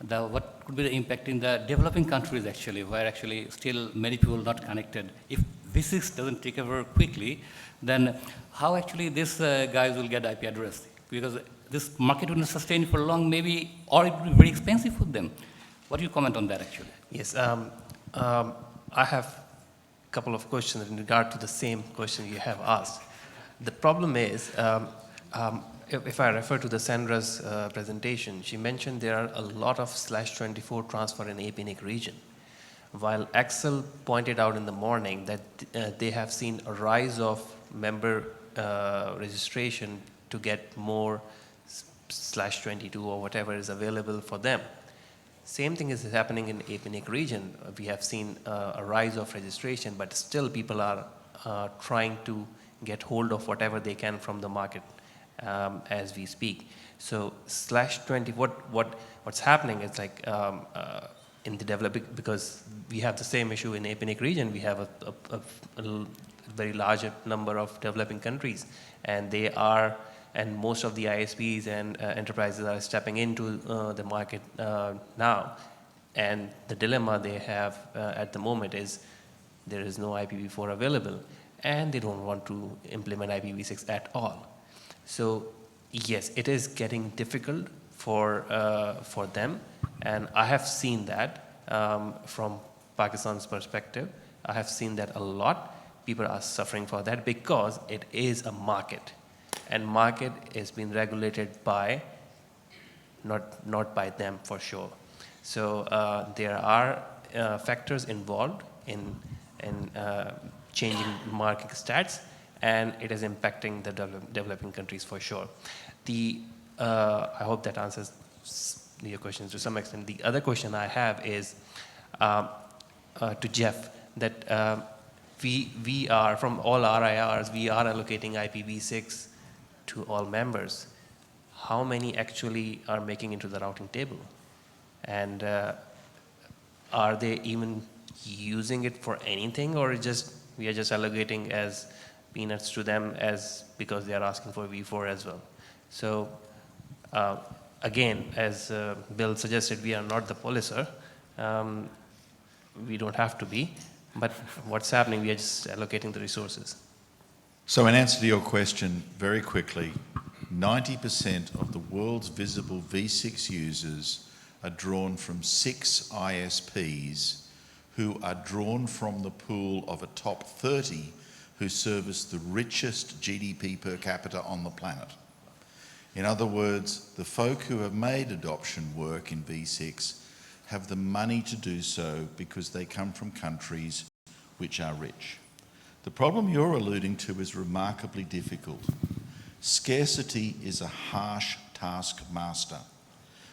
S1: what could be the impact in the developing countries actually, where actually still many people not connected. If V6 doesn't take over quickly, then how actually these guys will get IP address? Because this market will not sustain for long maybe, or it will be very expensive for them. What do you comment on that actually?
S8: Yes, I have couple of questions in regard to the same question you have asked. The problem is, if I refer to the Sandra's presentation, she mentioned there are a lot of /24 transfer in APNIC region. While Axel pointed out in the morning that they have seen a rise of member registration to get more /22 or whatever is available for them. Same thing is happening in APNIC region. We have seen a rise of registration, but still people are trying to get hold of whatever they can from the market as we speak. So /20, what's happening is like in the developing, because we have the same issue in APNIC region, we have a very large number of developing countries, and they are, and most of the ISPs and enterprises are stepping into the market now. And the dilemma they have at the moment is there is no IPv4 available, and they don't want to implement IPv6 at all. So yes, it is getting difficult for them, and I have seen that from Pakistan's perspective. I have seen that a lot. People are suffering for that because it is a market. And market is being regulated by, not by them for sure. So there are factors involved in changing market stats, and it is impacting the developing countries for sure. I hope that answers your questions to some extent. The other question I have is to Jeff, that we are, from all RIRs, we are allocating IPv6 to all members. How many actually are making into the routing table? And are they even using it for anything, or we are just allocating as peanuts to them because they are asking for V4 as well? So again, as Bill suggested, we are not the policer. We don't have to be, but what's happening, we are just allocating the resources.
S3: So in answer to your question, very quickly, 90% of the world's visible V6 users are drawn from 6 ISPs who are drawn from the pool of a top 30 who service the richest GDP per capita on the planet. In other words, the folk who have made adoption work in V6 have the money to do so because they come from countries which are rich. The problem you're alluding to is remarkably difficult. Scarcity is a harsh taskmaster,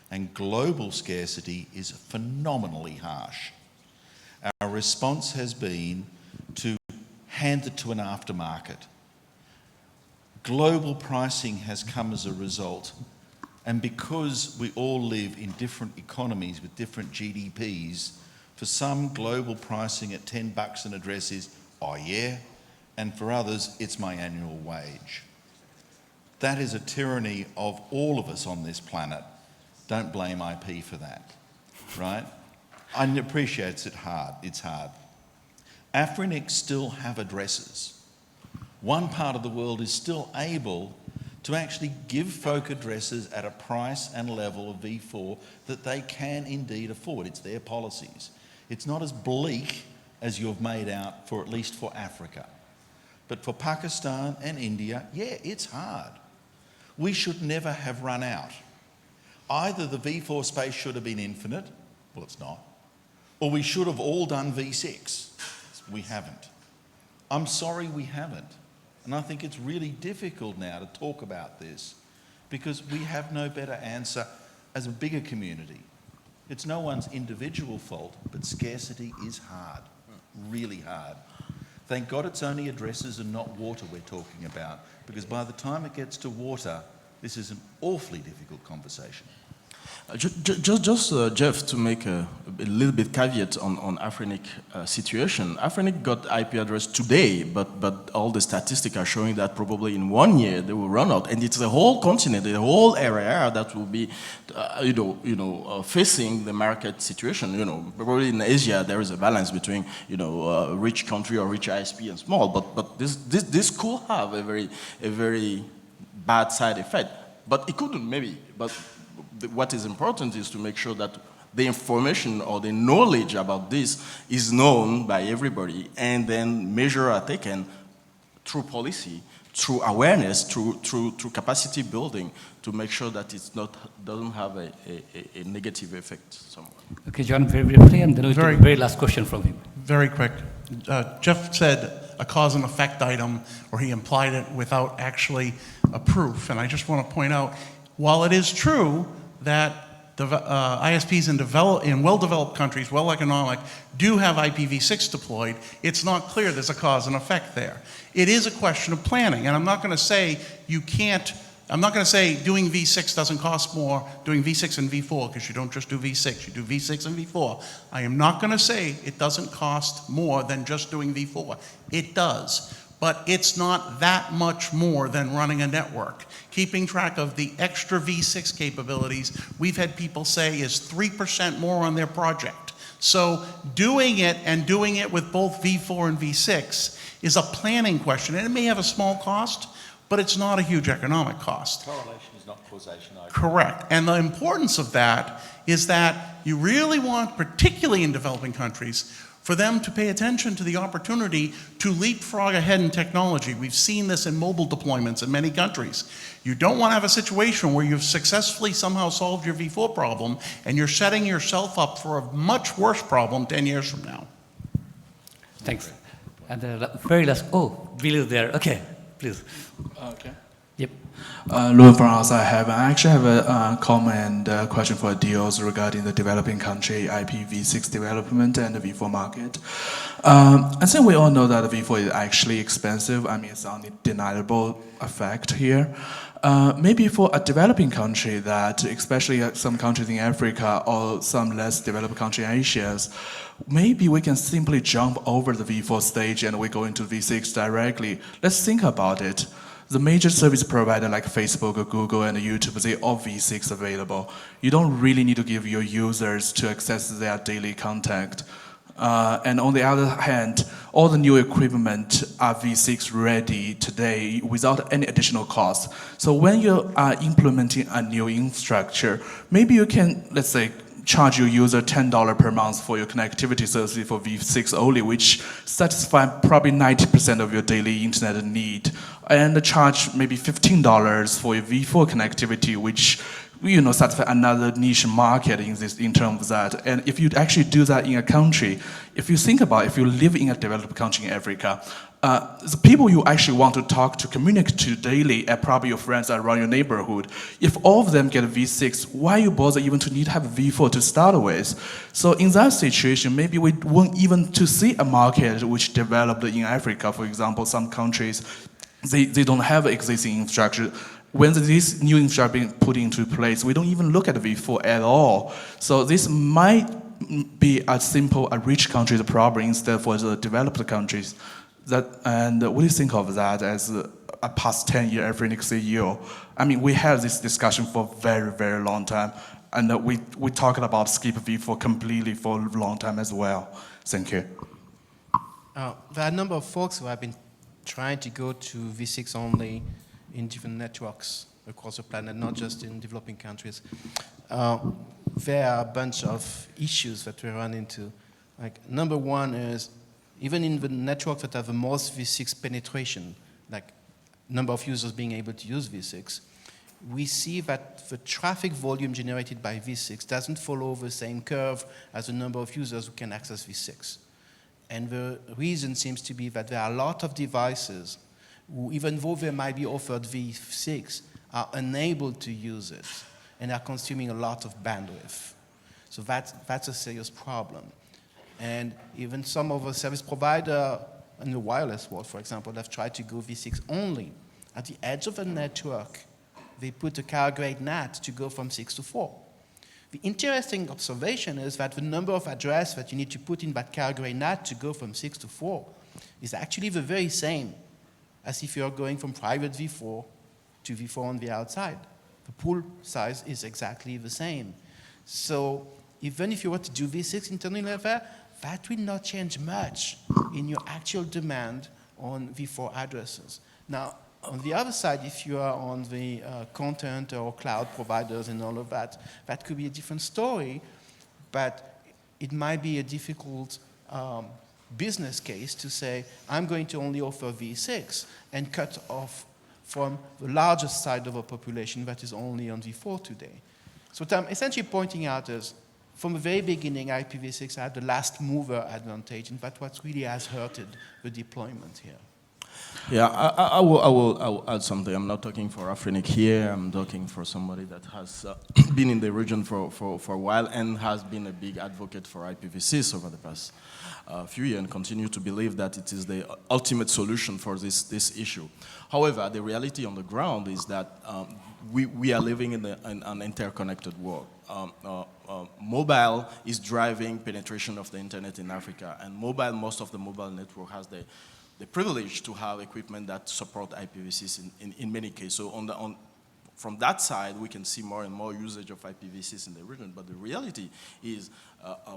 S3: and global scarcity is phenomenally harsh. Our response has been to hand it to an aftermarket. Global pricing has come as a result, and because we all live in different economies with different GDPs, for some, global pricing at $10 an address is, oh yeah, and for others, it's my annual wage. That is a tyranny of all of us on this planet. Don't blame IP for that, right? I appreciate it's hard. APRICOT still have addresses. One part of the world is still able to actually give folk addresses at a price and level of V4 that they can indeed afford. It's their policies. It's not as bleak as you've made out, for at least for Africa. But for Pakistan and India, yeah, it's hard. We should never have run out. Either the V4 space should have been infinite, well, it's not, or we should have all done V6. We haven't. I'm sorry we haven't. And I think it's really difficult now to talk about this because we have no better answer as a bigger community. It's no one's individual fault, but scarcity is hard, really hard. Thank God it's only addresses and not water we're talking about, because by the time it gets to water, this is an awfully difficult conversation.
S7: Just Jeff, to make a little bit caveat on Afrinic situation. Afrinic got IP address today, but all the statistics are showing that probably in 1 year they will run out, and it's the whole continent, the whole area that will be, facing the market situation. Probably in Asia there is a balance between rich country or rich ISP and small, but this could have a very bad side effect. But it couldn't maybe. But what is important is to make sure that the information or the knowledge about this is known by everybody, and then measures are taken through policy, through awareness, through capacity building, to make sure that doesn't have a negative effect somewhere.
S1: Okay, John, very briefly, and then we'll take the very last question from him.
S10: Very quick. Jeff said a cause and effect item, or he implied it without actually a proof. And I just want to point out, while it is true that the ISPs in well-developed countries, well-economic, do have IPv6 deployed, it's not clear there's a cause and effect there. It is a question of planning, and I'm not going to say I'm not going to say doing V6 doesn't cost more, doing V6 and V4, because you don't just do V6, you do V6 and V4. I am not going to say it doesn't cost more than just doing V4. It does. But it's not that much more than running a network. Keeping track of the extra V6 capabilities, we've had people say is 3% more on their project. So doing it and doing it with both V4 and V6 is a planning question. And it may have a small cost, but it's not a huge economic cost.
S3: Correlation is not causation.
S10: Correct. And the importance of that is that you really want, particularly in developing countries, for them to pay attention to the opportunity to leapfrog ahead in technology. We've seen this in mobile deployments in many countries. You don't want to have a situation where you've successfully somehow solved your V4 problem and you're setting yourself up for a much worse problem 10 years from now.
S1: Thanks. And the very last, Bill is there. Okay, please.
S15: Okay.
S1: Yep.
S15: Louis from outside I actually have a comment question for deals regarding the developing country IPv6 development and the V4 market. I think we all know that the V4 is actually expensive. I mean, it's an undeniable fact here. Maybe for a developing country that, especially some countries in Africa or some less developed country in Asia, maybe we can simply jump over the V4 stage and we go into V6 directly. Let's think about it. The major service provider like Facebook, Google, and YouTube, they all V6 available. You don't really need to give your users to access their daily contact. And on the other hand, all the new equipment are V6 ready today without any additional cost. So when you are implementing a new infrastructure, maybe you can, let's say, charge your user $10 per month for your connectivity service for V6 only, which satisfies probably 90% of your daily internet need, and charge maybe $15 for your V4 connectivity, which satisfy another niche market in terms of that. And if you actually do that in a country, if you think about if you live in a developed country in Africa, the people you actually want to talk to, communicate to daily are probably your friends around your neighborhood. If all of them get a V6, why you bother even to need to have a V4 to start with? So in that situation, maybe we won't even to see a market which developed in Africa. For example, some countries, they don't have existing infrastructure. When this new infrastructure being put into place, we don't even look at the V4 at all. So this might be as simple a rich country's problem instead for the developed countries. And what do you think of that as a past 10-year Afrinic CEO? I mean, we had this discussion for a very, very long time, and we talked about skip V4 completely for a long time as well. Thank you.
S2: There are a number of folks who have been trying to go to V6 only in different networks across the planet, not just in developing countries. There are a bunch of issues that we run into. Like, number one is, even in the networks that have the most V6 penetration, like number of users being able to use V6, we see that the traffic volume generated by V6 doesn't follow the same curve as the number of users who can access V6. And the reason seems to be that there are a lot of devices who, even though they might be offered v6, are unable to use it and are consuming a lot of bandwidth. So that's a serious problem. And even some of the service providers in the wireless world, for example, have tried to go v6 only. At the edge of a network, they put a carrier grade NAT to go from 6 to 4. The interesting observation is that the number of addresses that you need to put in that carrier grade NAT to go from 6 to 4 is actually the very same as if you're going from private v4 to v4 on the outside. The pool size is exactly the same. So even if you were to do v6 internally there, that will not change much in your actual demand on v4 addresses. Now, on the other side, if you are on the content or cloud providers and all of that, that could be a different story, but it might be a difficult business case to say, I'm going to only offer v6 and cut off from the largest side of a population that is only on v4 today. So what I'm essentially pointing out is, from the very beginning, IPv6 had the last mover advantage, and that's what really has hurted the deployment here.
S7: Yeah, I will add something. I'm not talking for Afrinic here. I'm talking for somebody that has been in the region for a while and has been a big advocate for IPv6 over the past few years and continue to believe that it is the ultimate solution for this issue. However, the reality on the ground is that we are living in an interconnected world. Mobile is driving penetration of the internet in Africa, and most of the mobile network has the privilege to have equipment that support IPv6 in many cases. So from that side, we can see more and more usage of IPv6 in the region, but the reality is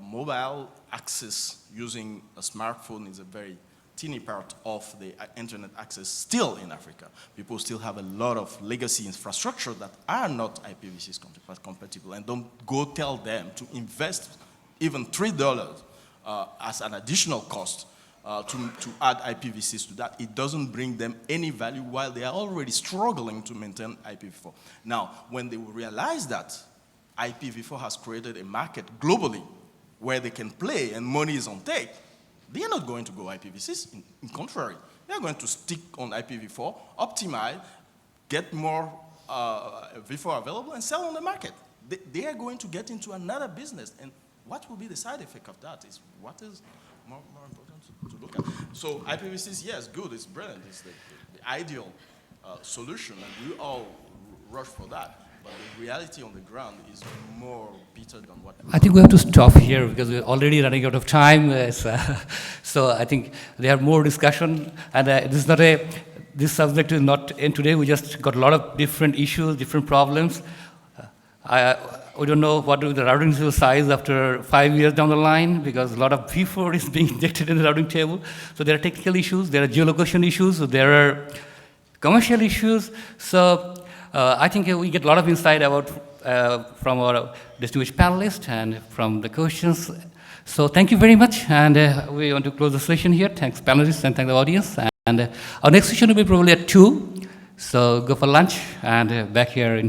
S7: mobile access using a smartphone is a very teeny part of the internet access still in Africa. People still have a lot of legacy infrastructure that are not IPv6 compatible, and don't go tell them to invest even $3 as an additional cost to add IPv6 to that. It doesn't bring them any value while they are already struggling to maintain IPv4. Now, when they will realize that IPv4 has created a market globally where they can play and money is on take, they are not going to go IPv6. In contrary, they are going to stick on IPv4, optimize, get more v4 available, and sell on the market. They are going to get into another business. And what will be the side effect of that is what is more important to look at. So IPv6, yes, good, it's brilliant. It's the ideal solution, and we all rush for that. But the reality on the ground is more bitter than what...
S1: I think we have to stop here because we're already running out of time. So I think there are more discussion. And this subject is not in today. We just got a lot of different issues, different problems. We don't know what will be the routing table size after 5 years down the line because a lot of v4 is being injected in the routing table. So there are technical issues, there are geolocation issues, so there are commercial issues. So I think we get a lot of insight about from our distinguished panelists and from the questions. So thank you very much, and we want to close the session here. Thanks panelists and thank the audience. And our next session will be probably at 2. So go for lunch and back here in